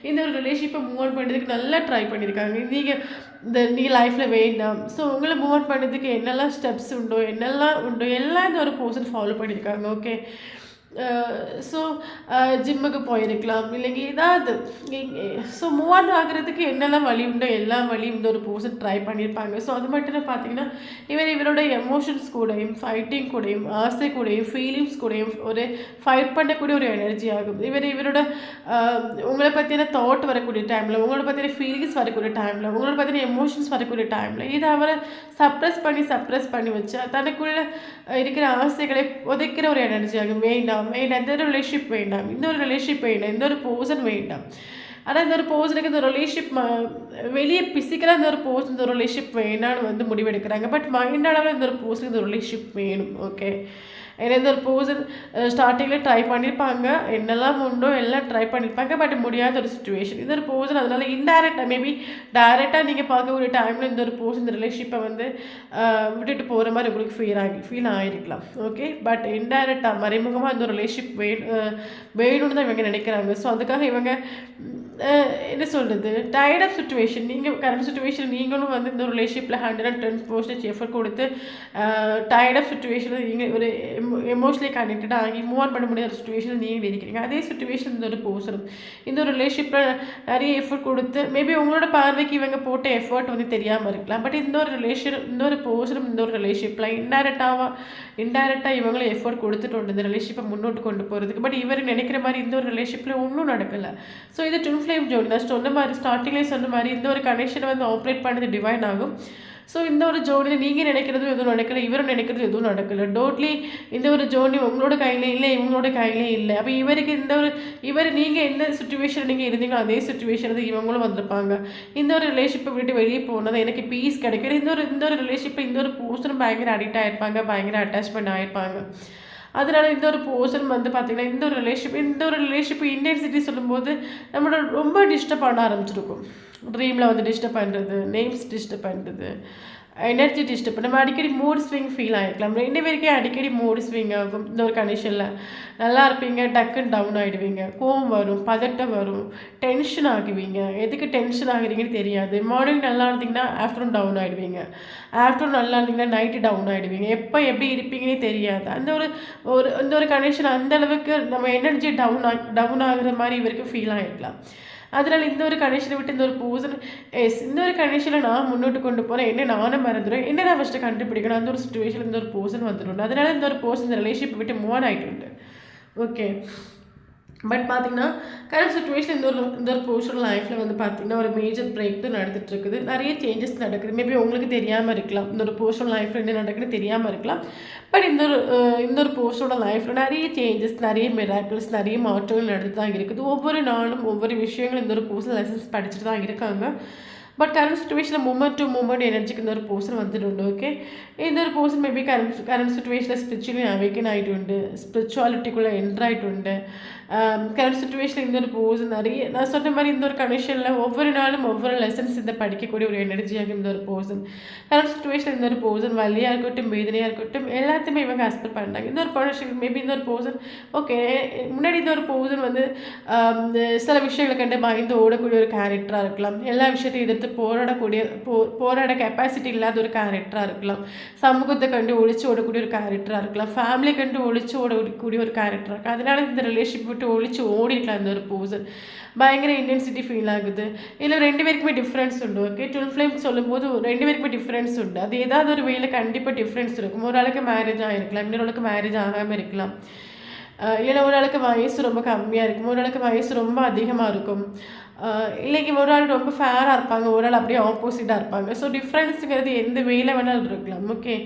இந்த ஒரு ரிலேஷன்ஷிப்பை மூவ் ஆன் பண்ணுறதுக்கு நல்லா ட்ரை பண்ணியிருக்காங்க. நீங்கள் லைஃப்பில் வேண்டாம். ஸோ உங்களை மூவ் ஆன் பண்ணுறதுக்கு என்னெல்லாம் ஸ்டெப்ஸ் உண்டோ எல்லாம் இந்த ஒரு பர்சன் ஃபாலோ பண்ணியிருக்காங்க. ஓகே, ஸோ ஜிம்முக்கு போயிருக்கலாம், இல்லைங்க ஏதாவது. ஸோ மூவ் ஆன் ஆகிறதுக்கு என்னெல்லாம் வழி உண்டோ எல்லா வழியும் இந்த ஒரு பர்சன் ட்ரை பண்ணியிருப்பாங்க. ஸோ அது மட்டும் பார்த்தீங்கன்னா இவரோட எமோஷன்ஸ் கூடயும், ஃபைட்டிங் கூடயும், ஆசை கூடயும், ஃபீலிங்ஸ் கூடயும் ஒரு ஃபைட் பண்ணக்கூடிய ஒரு எனர்ஜி ஆகும். இவரோட உங்களை பற்றின தாட் வரக்கூடிய டைமில், உங்களோட பற்றின ஃபீலிங்ஸ் வரக்கூடிய டைமில், உங்களோட பற்றின எமோஷன்ஸ் வரக்கூடிய டைமில் இதை அவரை சப்ரஸ் பண்ணி வச்சா தனக்குள்ளே இருக்கிற ஆசைகளை உதைக்கிற ஒரு எனர்ஜி ஆகும். வேண்டாம், இந்த ஒரு ரிலேஷன்ஷிப் வேண்டாம், இந்த ஒரு ரிலேஷன்ஷிப் வேண்டாம், இந்த ஒரு பர்சன் வேண்டாம். ஆனால் இந்த ஒரு பர்சனுக்கு இந்த ரிலேஷன்ஷிப் வெளியே பிசிக்கலாக இந்த ஒரு பர்சன் இந்த ரிலேஷன்ஷிப் வேண்டாம்னு வந்து முடிவெடுக்கிறாங்க. பட் மைண்ட் அளவில் இந்த ஒரு பர்சனுக்கு இந்த ரிலேஷன்ஷிப் வேணும். ஓகே, ஏன்னா இந்த ஒரு பர்சன் ஸ்டார்டிங்கில் ட்ரை பண்ணியிருப்பாங்க, என்னெல்லாம் உண்டோ எல்லாம் ட்ரை பண்ணியிருப்பாங்க. பட் முடியாத ஒரு சுச்சுவேஷன் இந்த ஒரு பர்சன். அதனால இன்டைரக்டாக மேபி டைரெக்டாக நீங்கள் பார்க்கக்கூடிய டைமில் இந்த ஒரு பர்சன் இந்த ரிலேஷன்ஷிப்பை வந்து விட்டுட்டு போகிற மாதிரி உங்களுக்கு ஃபீல் ஆகிருக்கலாம். ஓகே, பட் இன்டைரக்டாக மறைமுகமாக இந்த ஒரு ரிலேஷன்ஷிப் வேணும்னு தான் இவங்க நினைக்கிறாங்க. ஸோ அதுக்காக இவங்க என்ன சொல்கிறது, டயர்ட் ஆஃப் சுச்சுவேஷன், நீங்கள் கரண்ட் சுச்சுவேஷன் நீங்களும் வந்து இந்த ரிலேஷன்ஷிப்பில் 110% எஃபர்ட் கொடுத்து டயர்ட் ஆஃப் சுச்சுவேஷனில் நீங்கள் ஒரு எமோஷனலி கனெக்டடாக ஆகி மூவ் ஆன் பண்ண முடியாத சுச்சுவேஷனில் நீங்கள் இருக்கிறீங்க. அதே சுச்சுவேஷன் இந்த ஒரு பர்சன் இந்த ஒரு ரிலேஷன்ஷிப்பில் நிறைய எஃபர்ட் கொடுத்து மேபி உங்களோட பார்வைக்கு இவங்க போட்ட எஃபர்ட் வந்து தெரியாமல் இருக்கலாம். பட் இந்த ஒரு பர்சனும் இந்த ஒரு ரிலேஷன்ஷிப்பில் இன்டைரக்டாக இவங்களும் எஃபர்ட் கொடுத்துட்டு உண்டு இந்த ரிலேஷன்ஷிப்பை முன்னோட்டு கொண்டு போகிறதுக்கு. பட் இவர் நினைக்கிற மாதிரி இந்த ஒரு ரிலேஷன்ஷிப்பில் ஒன்றும் நடக்கலை. ஸோ இது ட்வின் ஃப்ளேம் ஜோடி தான். சொன்ன மாதிரி ஸ்டார்டிங்லேயே சொன்ன மாதிரி இந்த ஒரு கனெக்ஷனை வந்து ஆப்ரேட் பண்ணது டிவைன் ஆகும். ஸோ இந்த ஒரு ஜோடியில் நீங்கள் நினைக்கிறதும் எதுவும் நடக்கலை, இவரும் நினைக்கிறது எதுவும் நடக்கலை. டோட்லி இந்த ஒரு ஜோடி உங்களோட கையிலே இல்லை, இவங்களோட கையிலே இல்லை. அப்போ இவர் நீங்கள் எந்த சுச்சுவேஷன் நீங்கள் இருந்தீங்களோ அதே சுச்சுவேஷன் வந்து இவங்களும் வந்திருப்பாங்க. இந்த ஒரு ரிலேஷன்ஷிப்பை விட்டு வெளியே போனது எனக்கு பீஸ் கிடைக்கும். இந்த ஒரு ரிலேஷன்ஷிப்பை இந்த ஒரு பர்சனும் பயங்கர அடிக்ட் ஆகிருப்பாங்க, பயங்கர அட்டாச்மெண்ட் ஆகிருப்பாங்க. அதனால இந்த ஒரு பர்சன் வந்து பார்த்திங்கன்னா இந்த ஒரு ரிலேஷன்ஷிப் இன்டென்சிட்டி சொல்லும்போது நம்மளோட ரொம்ப டிஸ்டர்ப் பண்ண ஆரம்பிச்சிருக்கும். ட்ரீமில் வந்து டிஸ்டர்ப் பண்ணுறது, நேம்ஸ் டிஸ்டர்ப் பண்ணுறது, எனர்ஜி டிஸ்டர்ப் நம்ம அடிக்கடி மூட் ஸ்விங் ஃபீல் ஆகிருக்கலாம். 2 பேருக்கே அடிக்கடி மூட் ஸ்விங் ஆகும். இந்த ஒரு கண்டிஷனில் நல்லா இருப்பீங்க, டக்குன்னு டவுன் ஆகிடுவீங்க, கோவம் வரும், பதட்டம் வரும், டென்ஷன் ஆகுவீங்க. எதுக்கு டென்ஷன் ஆகுறீங்கன்னு தெரியாது. மார்னிங் நல்லா இருந்தீங்கன்னா ஆஃப்டர்நூன் டவுன் ஆகிடுவீங்க, ஆஃப்டர்நூன் நல்லா இருந்தீங்கன்னா நைட்டு டவுன் ஆகிடுவீங்க. எப்போ எப்படி இருப்பீங்கன்னே தெரியாது. இந்த ஒரு கண்டிஷன் அந்தளவுக்கு நம்ம எனர்ஜி டவுன் ஆகுற மாதிரி இவருக்கு ஃபீல் ஆகிருக்கலாம். அதனால் இந்த ஒரு கண்டிஷனை விட்டு இந்த ஒரு பர்சன் இந்த ஒரு கண்டிஷனை நான் முன்னோட்டு கொண்டு போகிறேன், என்ன நானும் மறந்துடுவேன், என்ன நான் ஃபஸ்ட்டு கண்டுபிடிக்கணும், அந்த ஒரு சுச்சுவேஷன் இந்த ஒரு பர்சன் வந்துடும். அதனால இந்த ஒரு பர்சன் இந்த ரிலேஷன்ஷிப் விட்டு மூவ் ஆன் ஆகிட்டு உண்டு. ஓகே, பட் பார்த்திங்கன்னா கரண்ட் சுச்சுவேஷன் இந்த ஒரு பர்சனல் லைஃப்பில் வந்து பார்த்திங்கன்னா ஒரு மேஜர் பிரேக் தான் நடந்துட்டு இருக்குது. நிறைய சேஞ்சஸ் நடக்குது. மேபி உங்களுக்கு தெரியாமல் இருக்கலாம், இந்த ஒரு பர்சனல் லைஃப்பில் என்ன நடக்குதுன்னு தெரியாமல் இருக்கலாம். பட் இந்த ஒரு பர்சனோட லைஃப்பில் நிறைய சேஞ்சஸ், நிறைய மிராக்கிள்ஸ், நிறைய மாற்றங்கள் நடந்துட்டு தான் இருக்குது. ஒவ்வொரு நாளும் ஒவ்வொரு விஷயங்களும் இந்த ஒரு பர்சனல் லெசன்ஸ் படிச்சுட்டு தான் இருக்காங்க. பட் கரண்ட் சுச்சுவேஷனில் மூமெண்ட் டு மூமெண்ட் எனர்ஜிக்கு இந்த ஒரு பர்சன் வந்துட்டு உண்டு. ஓகே, இந்த ஒரு பர்சன் மேபி கரண்ட் சுச்சுவேஷனில் ஸ்பிரிச்சுவலி அவேக்கன் ஆகிட்டு உண்டு, ஸ்பிரிச்சுவாலிட்டிக்குள்ளே என்ட்ராயிட்டு உண்டு. கரண்ட் சுச்சுவேஷனில் இந்த ஒரு பர்சன் நிறைய நான் சொன்ன மாதிரி இந்த ஒரு கனெக்ஷனில் ஒவ்வொரு நாளும் ஒவ்வொரு லெசன்ஸ் இந்த படிக்கக்கூடிய ஒரு எனர்ஜியாக இந்த ஒரு பர்சன். கரண்ட் சுச்சுவேஷனில் இந்த ஒரு பர்சன் வலியாக இருக்கட்டும், வேதனையாக இருக்கட்டும், எல்லாத்தையுமே இவங்க அக்செப்ட் பண்ணுறாங்க. இந்த ஒரு பர்சன் மேபி இந்த ஒரு பர்சன் ஓகே முன்னாடி இந்த ஒரு பர்சன் வந்து சில விஷயங்களை கண்டு பயந்து ஓடக்கூடிய ஒரு கேரக்டராக இருக்கலாம், எல்லா விஷயத்தையும் எதிர்த்து போராட கெப்பாசிட்டி இல்லாத ஒரு கேரக்டராக இருக்கலாம், சமூகத்தை கண்டு ஒழிச்சு ஓடக்கூடிய ஒரு கேரக்டராக இருக்கலாம், ஃபேமிலி கண்டு ஒழிச்சு ஓடக்கூடிய ஒரு கேரக்டராக இருக்கலாம். அதனால இந்த ரிலேஷன்ஷிப் விட்டு ஒழிச்சு ஓடி இருக்கலாம் அந்த ஒரு பர்சன். பயங்கர இன்டென்சிட்டி ஃபீல் ஆகுது. இல்லை 2 பேருக்குமே டிஃப்ரென்ஸ் உண்டு. ஓகே, ட்வின் ஃப்ளேம் சொல்லும்போது 2 பேருக்குமே டிஃப்ரென்ஸ் உண்டு. அது ஏதாவது ஒரு வேலை கண்டிப்பாக டிஃப்ரென்ஸ் இருக்கும். ஒரு ஆளுக்கு மேரேஜ் ஆகிருக்கலாம், இன்னொரு ஆளுக்கு மேரேஜ் ஆகாமல் இருக்கலாம். இல்லைன்னா ஒரு ஆளுக்கு வயசு ரொம்ப கம்மியாக இருக்கும், ஒரு ஆளுக்கு வயசு ரொம்ப அதிகமாக இருக்கும். இல்லைங்க ஒரு ஆள் ரொம்ப ஃபேராக இருப்பாங்க, ஒரு ஆள் அப்படியே ஆப்போசிட்டாக இருப்பாங்க. ஸோ டிஃப்ரென்ஸுங்கிறது எந்த வேலை வேணாலும் இருக்கலாம். ஓகே,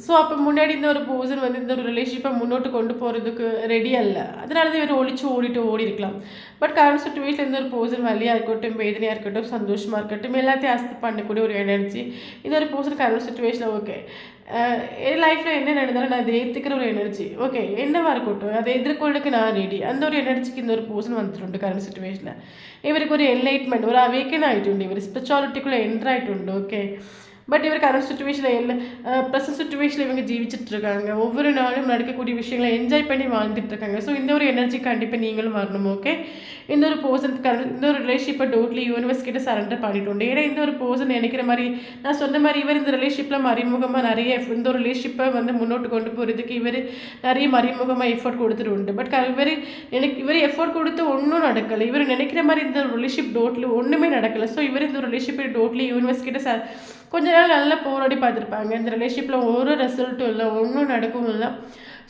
ஸோ அப்போ முன்னாடி இந்த ஒரு பர்சன் வந்து இந்த ஒரு ரிலேஷன்ஷிப்பை முன்னோட்டு கொண்டு போகிறதுக்கு ரெடியாக இல்லை. அதனால தான் இவர் ஒழிச்சு ஓடி இருக்கலாம். பட் கரண்ட் சுச்சுவேஷன் இந்த ஒரு பர்சன் வலியாக இருக்கட்டும், வேதனையாக இருக்கட்டும், சந்தோஷமாக இருக்கட்டும், எல்லாத்தையும் அக்செப்ட் பண்ணக்கூடிய ஒரு எனர்ஜி இந்த ஒரு பர்சன் கரண்ட் சுச்சுவேஷனில். ஓகே, என் லைஃப்பில் என்ன நடந்தாலும் நான் அதை ஏற்றுக்கிற ஒரு எனர்ஜி. ஓகே, என்னவாக இருக்கட்டும், அதை எதிர்கொள்ளுக்கு நான் ரெடி. அந்த ஒரு எனர்ஜிக்கு இந்த ஒரு பர்சன் வந்துட்டு கரண்ட் சுச்சுவேஷனில். இவருக்கு ஒரு என்லைட்மெண்ட், ஒரு அவேக்கன் ஆகிட்டு, இவர் ஸ்பிரிச்சுவாலிட்டிக்குள்ளே என்ட்ரு ஆகிட்டு. ஓகே, பட் இவர் கரண்ட் சுச்சுவேஷனில் இல்லை, ப்ரெசன்ட் சுச்சுவேஷனில் இவங்க ஜீவிச்சுட்டு இருக்காங்க. ஒவ்வொரு நாளும் நடக்கக்கூடிய விஷயங்களை என்ஜாய் பண்ணி வாழ்ந்துட்டு இருக்காங்க. ஸோ இந்த ஒரு எனர்ஜி கண்டிப்பாக நீங்களும் வரணும். ஓகே, இந்த ஒரு பர்சன் இந்த ஒரு ரிலேஷன்ஷிப்பை டோட்லி யூனிவர்ஸ் கிட்ட சரண்டர் பண்ணிட்டு. ஏன்னா இந்த ஒரு பர்சன் நினைக்கிற மாதிரி நான் சொன்ன மாதிரி இவர் இந்த ரிலேஷன்ஷிப்பில் மறைமுகமாக நிறைய இந்த ஒரு ரிலேஷன்ஷிப்பை வந்து முன்னோட்டு கொண்டு போகிறதுக்கு இவர் நிறைய மறைமுகமாக எஃபோர்ட் கொடுத்துட்டு உண்டு. பட் இவர் எஃபோர்ட் கொடுத்து ஒன்றும் நடக்கலை. இவர் நினைக்கிற மாதிரி இந்த ஒரு ரிலேஷன்ஷிப் டோட்லி ஒன்றுமே நடக்கலை. ஸோ இவர் இந்த ஒரு ரிலேஷன்ஷிப்பை டோட்லி யூனிவர்ஸ் கிட்ட கொஞ்ச நாள் நல்லா போராடி பார்த்துருப்பாங்க. இந்த ரிலேஷன்ஷிப்பில் ஒரு ரிசல்ட்டும் இல்லை, ஒன்றும் நடக்கவும் இல்லை.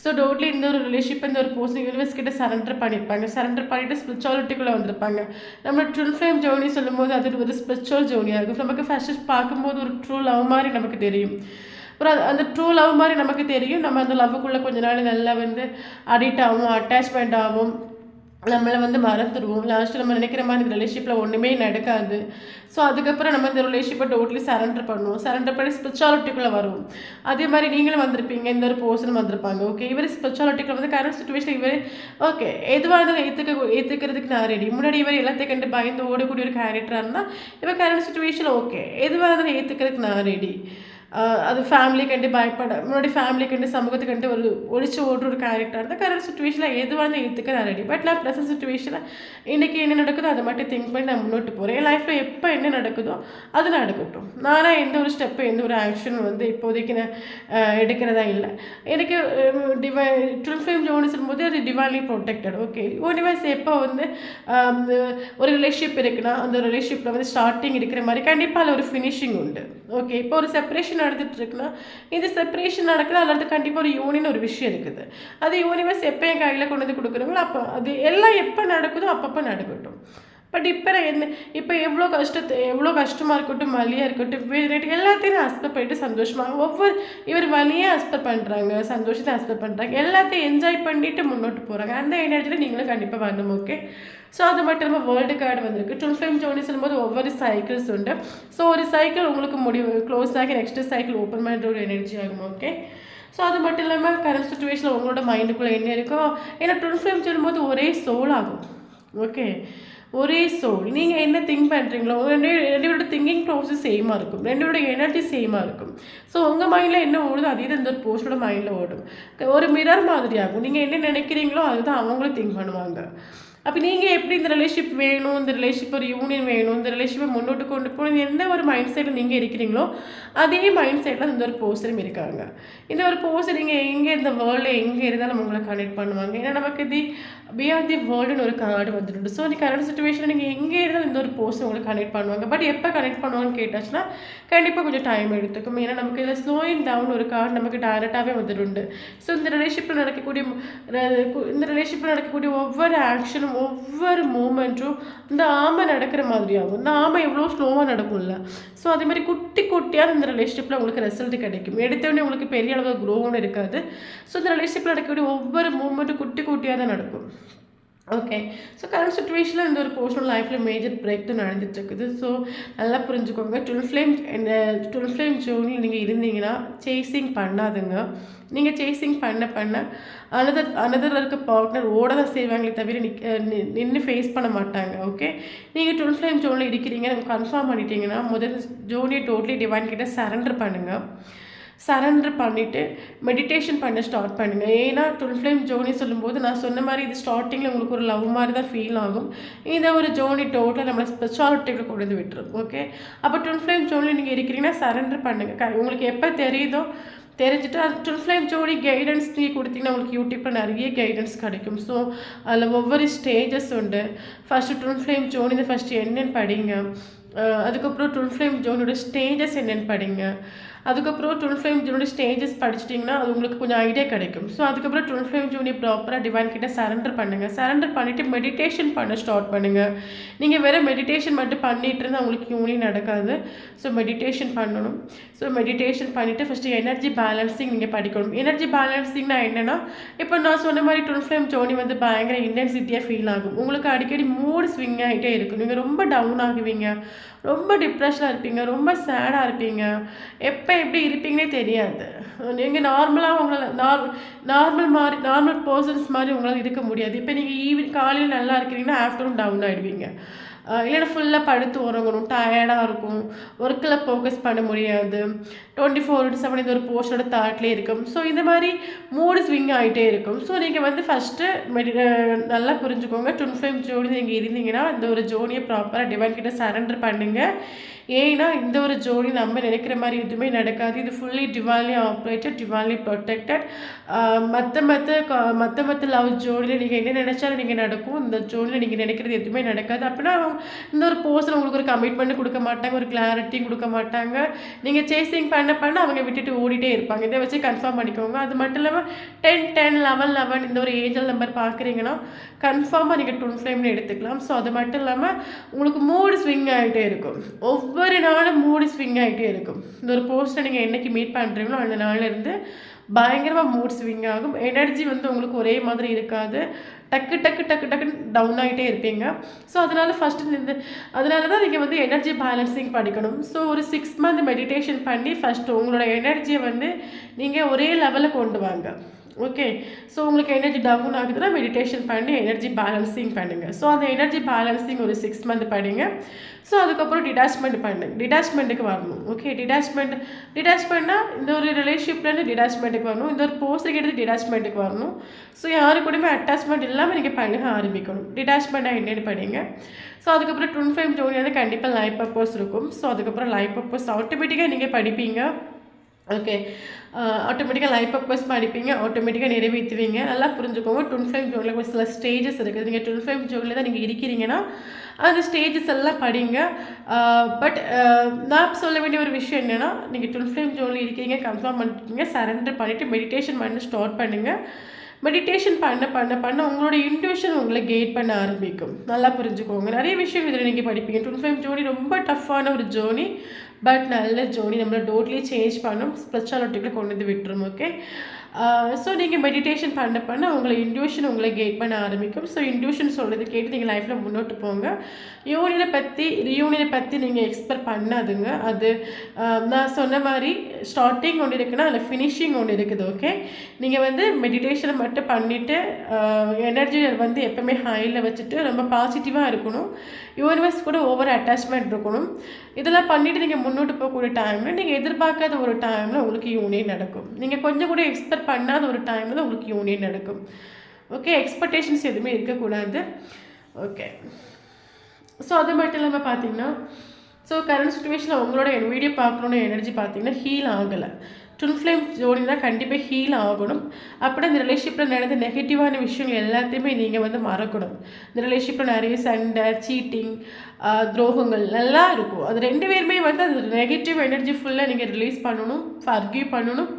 ஸோ டோட்லி இந்த ஒரு ரிலேஷன்ஷிப் இந்த ஒரு பர்சன் யூனிவர்ஸ் கிட்ட சரண்டர் பண்ணியிருப்பாங்க. சரண்டர் பண்ணிவிட்டு ஸ்பிரிச்சுவாலிட்டிக்குள்ளே வந்திருப்பாங்க. நம்ம ட்வின் ஃப்ளேம் ஜேர்னி சொல்லும்போது அது ஒரு ஸ்பிரிச்சுவல் ஜேர்னி ஆகும். நமக்கு ஃபர்ஸ்ட் பார்க்கும்போது ஒரு ட்ரூ லவ் மாதிரி நமக்கு தெரியும். அப்புறம் அந்த ட்ரூ லவ் மாதிரி நமக்கு தெரியும். நம்ம அந்த லவ்வுக்குள்ளே கொஞ்ச நாள் நல்லா வந்து அடிக்ட் ஆகும், அட்டாச்மெண்ட் ஆகும், நம்மளை வந்து மறந்துடுவோம். லாஸ்ட்டு நம்ம நினைக்கிற மாதிரி இந்த ரிலேஷன்ஷிப்பில் ஒன்றுமே நடக்காது. ஸோ அதுக்கப்புறம் நம்ம இந்த ரிலேஷன்ஷிப்பை டோட்லி சரண்டர் பண்ணுவோம். சரண்டர் பண்ணி ஸ்பிரிச்சுவாலிட்டிக்குள்ளே வருவோம். அதே மாதிரி நீங்களும் வந்திருப்பீங்க, இந்த ஒரு பர்சனும் வந்திருப்பாங்க. ஓகே, இவர் ஸ்பிரிச்சுவாலிட்டிக்குள்ள வந்து கரண்ட் சுச்சுவேஷன் இவர் ஓகே எதுவாக இருந்தாலும் ஏற்றுக்கிறதுக்கு நான் ரெடி. முன்னாடி இவர் எல்லாத்தையும் கண்டு பயந்து ஓடக்கூடிய ஒரு கேரக்டராக இருந்தால் இவர் கரண்ட் சுச்சுவேஷன் ஓகே எதுவாக இருந்தாலும் ஏற்றுக்கிறதுக்கு நான் ரெடி. அது ஃபேமிலி கண்டு பயப்பட முன்னாடி ஃபேமிலி கண்டு சமூகத்தை கண்டு ஒரு ஒழிச்சு ஓடுற ஒரு கேரக்டர் இருந்தால் கரண்ட் சுச்சுவேஷனில் எதுவாக ஏற்றுக்க நான் ரெடி. பட் நான் ப்ரெசன்ட் சுச்சுவேஷனில் இன்றைக்கி என்ன நடக்குதோ அதை மட்டும் திங்க் பண்ணி நான் முன்னோட்டு போகிறேன். என் லைஃப்பில் எப்போ என்ன நடக்குதோ அது நடக்கட்டும். நானாக எந்த ஒரு ஸ்டெப்பு எந்த ஒரு ஆக்ஷன் வந்து இப்போதைக்கு நான் எடுக்கிறதா இல்லை. எனக்கு ட்வின் ஃப்ளேம் ஜோனி சொல்லும்போது அது டிவைன்லி ப்ரொடெக்டட். ஓகே, யூனிவர்ஸ் எப்போ வந்து ஒரு ரிலேஷன்ஷிப் இருக்குன்னா அந்த ரிலேஷன்ஷிப்பில் வந்து ஸ்டார்டிங் இருக்கிற மாதிரி கண்டிப்பாக அதில் ஒரு ஃபினிஷிங் உண்டு. ஓகே, இப்போ ஒரு செப்பரேஷன் நடந்துட்டு இருக்குன்னா இந்த செப்பரேஷன் நடக்குது, அல்லது கண்டிப்பாக ஒரு யூனியன் ஒரு விஷயம் இருக்குது. அது யூனிவர்ஸ் எப்போ என் கையில் கொண்டு வந்து கொடுக்குறாங்களோ அப்போ அது எல்லாம் எப்போ நடக்குதோ அப்பப்போ நடக்கட்டும். பட் இப்போ நான் இப்போ எவ்வளோ கஷ்டமாக இருக்கட்டும், வலியாக இருக்கட்டும், வேறு எல்லாத்தையும் நான் அஸ்பெக்ட் பண்ணிட்டு சந்தோஷமாக இவர் வலியை அஸ்பெக்ட் பண்ணுறாங்க, சந்தோஷத்தை அஸ்பெக்ட் பண்ணுறாங்க, எல்லாத்தையும் என்ஜாய் பண்ணிட்டு முன்னோட்டு போகிறாங்க. அந்த எனர்ஜியில் நீங்களும் கண்டிப்பாக வரணும். ஓகே, ஸோ அது மட்டும் இல்லாமல் வேர்ல்டு கார்டு வந்திருக்கு. ட்வின் ஃப்ளேம் ஜோனி சொல்லும்போது ஒவ்வொரு சைக்கிள்ஸ் உண்டு. ஸோ ஒரு சைக்கிள் உங்களுக்கு முடிவு க்ளோஸ் ஆகி நெக்ஸ்ட்டு சைக்கிள் ஓப்பன் பண்ணுற ஒரு எனர்ஜி ஆகும். ஓகே, ஸோ அது மட்டும் இல்லாமல் கரண்ட் சுச்சுவேஷனில் உங்களோட மைண்டுக்குள்ளே என்ன இருக்கோ, ஏன்னா ட்வின் ஃப்ளேம் சொல்லும்போது ஒரே சோல் ஆகும். ஓகே, ஒரே சோல். நீங்கள் என்ன திங்க் பண்ணுறீங்களோ ரெண்டு திங்கிங் ப்ராசஸ் சேமாக இருக்கும், ரெண்டோட எனர்ஜி சேமாக இருக்கும். ஸோ உங்கள் மைண்டில் என்ன ஓடுதோ அதே தான் இந்த ஒரு போஸ்டோட மைண்டில் ஓடும். ஒரு மிரர் மாதிரி ஆகும். நீங்கள் என்ன நினைக்கிறீங்களோ அதுதான் அவங்களும் திங்க் பண்ணுவாங்க. அப்போ நீங்கள் எப்படி இந்த ரிலேஷன்ஷிப் வேணும், இந்த ரிலேஷன்ஷிப் ஒரு யூனியன் வேணும், இந்த ரிலேஷன்ஷிப்பை முன்னோட்டு கொண்டு போகணும், எந்த ஒரு மைண்ட் செட்டில் நீங்கள் இருக்கிறீங்களோ அதே மைண்ட் செட்டில் இந்த ஒரு பர்சனும் இருக்காங்க. இந்த ஒரு பர்சன் நீங்கள் எங்கே இந்த வேர்ல்டில் எங்கே இருந்தாலும் உங்களை கனெக்ட் பண்ணுவாங்க. ஏன்னா நமக்கு பியாண்ட் தி வேர்ல்டுன்னு ஒரு கார்டு வந்துட்டு. ஸோ கரண்ட் சுச்சுவேஷனில் நீங்கள் எங்கே இருந்தாலும் இந்த ஒரு பர்சன் உங்களை கனெக்ட் பண்ணுவாங்க. பட் எப்போ கனெக்ட் பண்ணுவாங்கன்னு கேட்டாச்சுன்னா கண்டிப்பாக கொஞ்சம் டைம் எடுத்துக்கும். ஏன்னா நமக்கு இதில் ஸ்லோயிங் டவுன் ஒரு கார்டு நமக்கு டைரெக்டாகவே வந்துட்டு. ஸோ இந்த ரிலேஷன்ஷிப்பில் நடக்கக்கூடிய ஒவ்வொரு ஆக்ஷனும் ஒவ்வொரு மூமெண்ட்டும் இந்த ஆமை நடக்கிற மாதிரி ஆகும். இந்த ஆமை எவ்வளோ ஸ்லோவாக நடக்கும்ல. ஸோ அதே மாதிரி குட்டியாக இந்த ரிலேஷன்ஷிப்பில் உங்களுக்கு ரிசல்ட் கிடைக்கும். எடுத்தோடனே உங்களுக்கு பெரிய அளவு க்ரோன்னு இருக்காது. ஸோ இந்த ரிலேஷன்ஷிப்பில் நடக்கக்கூடிய ஒவ்வொரு மூமெண்ட்டும் குட்டியாக தான் நடக்கும். ஓகே, ஸோ கரண்ட் சுச்சுவேஷனில் இந்த ஒரு பர்சனல் லைஃப்பில் மேஜர் பிரேக் தான் நடந்துட்டுருக்குது. ஸோ நல்லா புரிஞ்சுக்கோங்க. ட்வின் ஃப்ளேம் ஜோனில் நீங்கள் இருந்தீங்கன்னா சேசிங் பண்ணாதுங்க. நீங்கள் சேசிங் பண்ண அனதர் இருக்க பார்ட்னர் ஓட தான் செய்வாங்களே தவிர நின்று ஃபேஸ் பண்ண மாட்டாங்க. ஓகே, நீங்கள் ட்வின் ஃப்ளேம் ஜோனில் இருக்கிறீங்க கன்ஃபார்ம் பண்ணிட்டீங்கன்னா முதல் ஜோனியை டோட்லி டிவைன் கிட்ட சரண்டர் பண்ணுங்கள். சரண்டர் பண்ணிவிட்டு மெடிடேஷன் பண்ண ஸ்டார்ட் பண்ணுங்கள். ஏன்னா ட்வின் ஃப்ளேம் ஜோனி சொல்லும்போது நான் சொன்ன மாதிரி இது ஸ்டார்டிங்கில் உங்களுக்கு ஒரு லவ் மாதிரி தான் ஃபீல் ஆகும். இந்த ஒரு ஜோனி டோட்டலாக நம்மளை ஸ்பெஷாலிட்டியில் கொண்டு வந்து விட்டுரும். ஓகே, அப்போ ட்வின் ஃப்ளேம் ஜோனில் நீங்கள் இருக்கிறீங்கன்னா சரண்டர் பண்ணுங்கள். உங்களுக்கு எப்போ தெரிஞ்சுட்டு அது ட்வின் ஃப்ளேம் ஜோடி கைடன்ஸ் நீங்கள் கொடுத்தீங்கன்னா உங்களுக்கு யூடியூப்பில் நிறைய கைடன்ஸ் கிடைக்கும். ஸோ அதில் ஒவ்வொரு ஸ்டேஜஸ் உண்டு. ஃபஸ்ட்டு ட்வின் ஃப்ளேம் ஜோடி ஃபஸ்ட்டு என்னென்னு படிங்க, அதுக்கப்புறம் ட்வின் ஃப்ளேம் ஜோனோட ஸ்டேஜஸ் என்னென்னு படிங்க, அதுக்கப்புறம் ட்வின் ஃப்ளேம் ஜோனோட ஸ்டேஜஸ் படிச்சிட்டிங்கன்னா அது உங்களுக்கு கொஞ்சம் ஐடியா கிடைக்கும். ஸோ அதுக்கப்புறம் ட்வின் ஃப்ளேம் ஜோனி ப்ராப்பராக டிவைன் கிட்ட சரண்டர் பண்ணுங்கள். சரண்டர் பண்ணிவிட்டு மெடிடேஷன் பண்ண ஸ்டார்ட் பண்ணுங்கள். நீங்கள் வேறு மெடிடேஷன் மட்டும் பண்ணிகிட்டு இருந்தால் உங்களுக்கு யூனியன் நடக்காது. ஸோ மெடிடேஷன் பண்ணணும். ஸோ மெடிடேஷன் பண்ணிவிட்டு ஃபஸ்ட்டு எனர்ஜி பேலன்சிங் நீங்கள் படிக்கணும். எனர்ஜி பேலன்சிங்னா என்னென்னா, இப்போ நான் சொன்ன மாதிரி ட்வின் ஃப்ளேம் ஜோனி வந்து பயங்கர இன்டென்சிட்டியாக ஃபீல் ஆகும். உங்களுக்கு அடிக்கடி மூடு ஸ்விங் ஆகிட்டே இருக்கும். நீங்கள் ரொம்ப டவுன் ஆகுவீங்க, ரொம்ப டிப்ரெஷனாக இருப்பீங்க, ரொம்ப சேடாக இருப்பீங்க, எப்போ எப்படி இருப்பீங்கன்னே தெரியாது. நீங்கள் நார்மலாக உங்களால் நார்மல் பர்சன்ஸ் மாதிரி உங்களால் இருக்க முடியாது. இப்போ நீங்கள் காலையில் நல்லா இருக்கிறீங்கன்னா ஆஃப்டர்நூன் டவுன் ஆகிடுவீங்க. இல்லைன்னா ஃபுல்லாக படுத்து உறங்கணும், டயர்டாக இருக்கும், ஒர்க்கில் ஃபோக்கஸ் பண்ண முடியாது, 24/7 இது ஒரு போர்ஷனோட தாட்லேயே இருக்கும். ஸோ இந்த மாதிரி மூடு ஸ்விங் ஆகிட்டே இருக்கும். ஸோ நீங்கள் வந்து ஃபஸ்ட்டு நல்லா புரிஞ்சுக்கோங்க. ட்வின் ஃப்ளேம் ஜோடி நீங்கள் இருந்தீங்கன்னா இந்த ஒரு ஜோடியை ப்ராப்பராக டிவைன் கிட்ட சரண்டர் பண்ணுங்கள். ஏன்னா இந்த ஒரு ஜோடி நம்ம நினைக்கிற மாதிரி எதுவுமே நடக்காது. இது fully divinely operated, divinely protected. மற்ற லவ் ஜோடியில் நீங்கள் என்ன நினச்சாலும் நீங்கள் நடக்கும். இந்த ஜோடியில் நீங்கள் நினைக்கிறது எதுவுமே நடக்காது. அப்படின்னா இந்த ஒரு பர்சன் உங்களுக்கு ஒரு கமிட்மெண்ட் கொடுக்க மாட்டாங்க, ஒரு கிளாரிட்டியும் கொடுக்க மாட்டாங்க. நீங்கள் சேசிங் பண்ண அவங்க விட்டுட்டு ஓடிட்டே இருப்பாங்க. இதை வச்சு கன்ஃபார்ம் பண்ணிக்கோங்க. அது மட்டும் இல்லாமல் 10, 10, 11, 11 இந்த ஒரு ஏஞ்சல் நம்பர் பார்க்குறீங்கன்னா கன்ஃபார்மாக நீங்கள் ட்வின் ஃப்ளேம்னு எடுத்துக்கலாம். ஸோ அது மட்டும் இல்லாமல் உங்களுக்கு மூடு ஸ்விங் ஆகிட்டே இருக்கும். ஒவ்வொரு நாளும் மூடு ஸ்விங் ஆகிட்டே இருக்கும். இந்த ஒரு போஸ்ட்டை நீங்கள் என்றைக்கு மீட் பண்ணுறீங்களோ அந்த நாள்லேருந்து பயங்கரமாக மூட் ஸ்விங் ஆகும். எனர்ஜி வந்து உங்களுக்கு ஒரே மாதிரி இருக்காது. டக்குன்னு டவுன் ஆகிட்டே இருப்பீங்க. ஸோ அதனால் அதனால தான் நீங்கள் வந்து எனர்ஜி பேலன்சிங் படிக்கணும். ஸோ ஒரு 6 மந்த் மெடிடேஷன் பண்ணி ஃபஸ்ட்டு உங்களோட எனர்ஜியை வந்து நீங்கள் ஒரே லெவலில் கொண்டு வாங்க. ஓகே, ஸோ உங்களுக்கு எனர்ஜி டவுன் ஆகுதுன்னா மெடிடேஷன் பண்ணி எனர்ஜி பேலன்சிங் பண்ணுங்கள். ஸோ அந்த எனர்ஜி பேலன்சிங் ஒரு 6 மந்த் படிங்க. ஸோ அதுக்கப்புறம் டிடாச்மெண்ட்டுக்கு வரணும். ஓகே, டிடாச்மெண்ட்னா இந்த ஒரு ரிலேஷன்ஷிப்லேருந்து டிடாச்மெண்ட்டுக்கு வரணும். இந்த ஒரு போஸ்ட்டுக்கு எடுத்து டிடாச்மெண்ட்டுக்கு வரணும். ஸோ யாரு கூடயுமே அட்டாச்மெண்ட் இல்லாமல் நீங்கள் பண்ண ஆரம்பிக்கணும். டிடாச்மெண்ட்டாக என்னென்னு படிங்க. ஸோ அதுக்கப்புறம் ட்வின் ஃப்ளேம் ஜோடி வந்து கண்டிப்பாக லைஃப் பர்பஸ் இருக்கும். ஸோ அதுக்கப்புறம் லைஃப் பர்பஸ் ஆட்டோமேட்டிக்காக நீங்கள் படிப்பீங்க. ஓகே, ஆட்டோமேட்டிக்காக லைஃப் பர்பஸ் படிப்பீங்க, ஆட்டோமேட்டிக்காக நிறைவேற்றுவீங்க. நல்லா புரிஞ்சுக்கோங்க. ட்வின் ஃப்ளேம் ஜோனில் ஒரு சில ஸ்டேஜஸ் இருக்குது. நீங்கள் ட்வின் ஃப்ளேம் ஜோனில் தான் நீங்கள் இருக்கிறீங்கன்னா அந்த ஸ்டேஜஸ் எல்லாம் படிங்க. பட் நான் சொல்ல வேண்டிய ஒரு விஷயம் என்னென்னா, நீங்கள் ட்வின் ஃப்ளேம் ஜோனில் இருக்கீங்க, கன்ஃபார்ம் பண்ணிட்டீங்க, சரண்டர் பண்ணிவிட்டு மெடிடேஷன் பண்ண ஸ்டார்ட் பண்ணுங்கள். மெடிடேஷன் பண்ண உங்களோட இன்ட்யூஷன் உங்களை கைட் பண்ண ஆரம்பிக்கும். நல்லா புரிஞ்சுக்கோங்க. நிறைய விஷயம் இதில் நீங்கள் படிப்பீங்க. ட்வின் ஃப்ளேம் ஜோனி ரொம்ப டஃப்பான ஒரு ஜோனி, பட் நல்ல ஜோனி. நம்மளை டோட்டலி சேஞ்ச் பண்ணும், ஸ்பிரிச்சுவாலிட்டிக்குள்ளே கொண்டு வந்து விட்டுரும். ஓகே, ஸோ நீங்கள் மெடிடேஷன் பண்ண உங்களை இன்ட்யூஷன் உங்களை கைட் பண்ண ஆரம்பிக்கும். ஸோ இன்ட்யூஷன் சொல்கிறது கேட்டு நீங்கள் லைஃப்பில் முன்னோட்டு போங்க. ரியூனியனை பற்றி நீங்கள் எக்ஸ்பெக்ட் பண்ணாதுங்க. அது நான் சொன்ன மாதிரி ஸ்டார்டிங் ஒன்று இருக்குன்னா அதில் ஃபினிஷிங் ஒன்று இருக்குது. ஓகே, நீங்கள் வந்து மெடிடேஷனை மட்டும் பண்ணிவிட்டு எனர்ஜி வந்து எப்போவுமே ஹையில் வச்சுட்டு ரொம்ப பாசிட்டிவாக இருக்கணும். யூனிவர்ஸ் கூட ஓவர் அட்டாச்மெண்ட் இருக்கணும். இதெல்லாம் பண்ணிவிட்டு நீங்கள் முன்னோட்டு போகக்கூடிய டைமில் நீங்கள் எதிர்பார்க்காத ஒரு டைமில் உங்களுக்கு யூனியன் நடக்கும். நீங்கள் கொஞ்சம் கூட எக்ஸ்பெக்ட் பண்ணாத ஒரு டைமில் தான் உங்களுக்கு யூனியன் நடக்கும். ஓகே, எக்ஸ்பெக்டேஷன்ஸ் எதுவுமே இருக்கக்கூடாது. ஓகே, ஸோ அது மட்டும் இல்லாமல் பார்த்தீங்கன்னா, ஸோ கரண்ட் சுச்சுவேஷனில் உங்களோட வீடியோ பார்க்கணுன்னு எனர்ஜி பார்த்தீங்கன்னா ஹீல் ஆகலை. ட்வின் ஃப்ளேம் ஜோடினா கண்டிப்பாக ஹீல் ஆகணும். அப்படி இந்த ரிலேஷன்ஷிப்பில் நடந்த நெகட்டிவான விஷயங்கள் எல்லாத்தையுமே நீங்கள் வந்து மறக்கணும். இந்த ரிலேஷன்ஷிப்பில் நிறைய சண்டை, சீட்டிங், துரோகங்கள் நல்லா இருக்கும். அது 2 பேருமே வந்து அது நெகட்டிவ் எனர்ஜி ஃபுல்லாக நீங்கள் ரிலீஸ் பண்ணணும், ஃபர்கிவ் பண்ணணும்.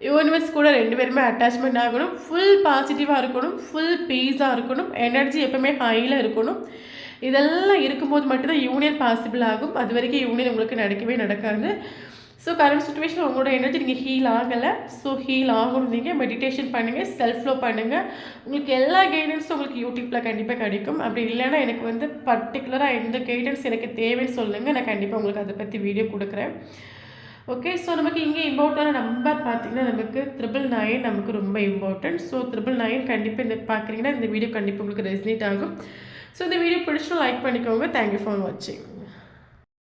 யூனிவர்ஸ் கூட 2 பேருமே அட்டாச்மெண்ட் ஆகணும். ஃபுல் பாசிட்டிவாக இருக்கணும், ஃபுல் பீஸாக இருக்கணும், எனர்ஜி எப்போவுமே ஹையில் இருக்கணும். இதெல்லாம் இருக்கும்போது மட்டும்தான் யூனியன் பாசிபிள் ஆகும். அது வரைக்கும் யூனியன் உங்களுக்கு நடக்காது. ஸோ கரண்ட் சுச்சுவேஷனில் உங்களோட எனர்ஜி நீங்கள் ஹீல் ஆகலை. ஸோ ஹீல் ஆகணும். நீங்கள் மெடிடேஷன் பண்ணுங்கள், செல்ஃப் லவ் பண்ணுங்கள். உங்களுக்கு எல்லா கைடன்ஸும் உங்களுக்கு யூடியூப்பில் கண்டிப்பாக கிடைக்கும். அப்படி இல்லைன்னா எனக்கு வந்து பர்டிகுலராக எந்த கைடன்ஸ் எனக்கு தேவைன்னு சொல்லுங்கள், நான் கண்டிப்பாக உங்களுக்கு அதை பற்றி வீடியோ கொடுக்குறேன். ஓகே, ஸோ நமக்கு இங்கே இம்பார்ட்டண்டான நம்பர் பார்த்திங்கன்னா நமக்கு 999 நமக்கு ரொம்ப இம்பார்ட்டன்ட். ஸோ 999 கண்டிப்பாக இந்த பார்க்குறீங்கன்னா இந்த வீடியோ கண்டிப்பாக உங்களுக்கு ரெசனேட் ஆகும். ஸோ இந்த வீடியோ பிடிச்சா லைக் பண்ணிக்கோங்க. தேங்க்யூ ஃபார் வாட்சிங்.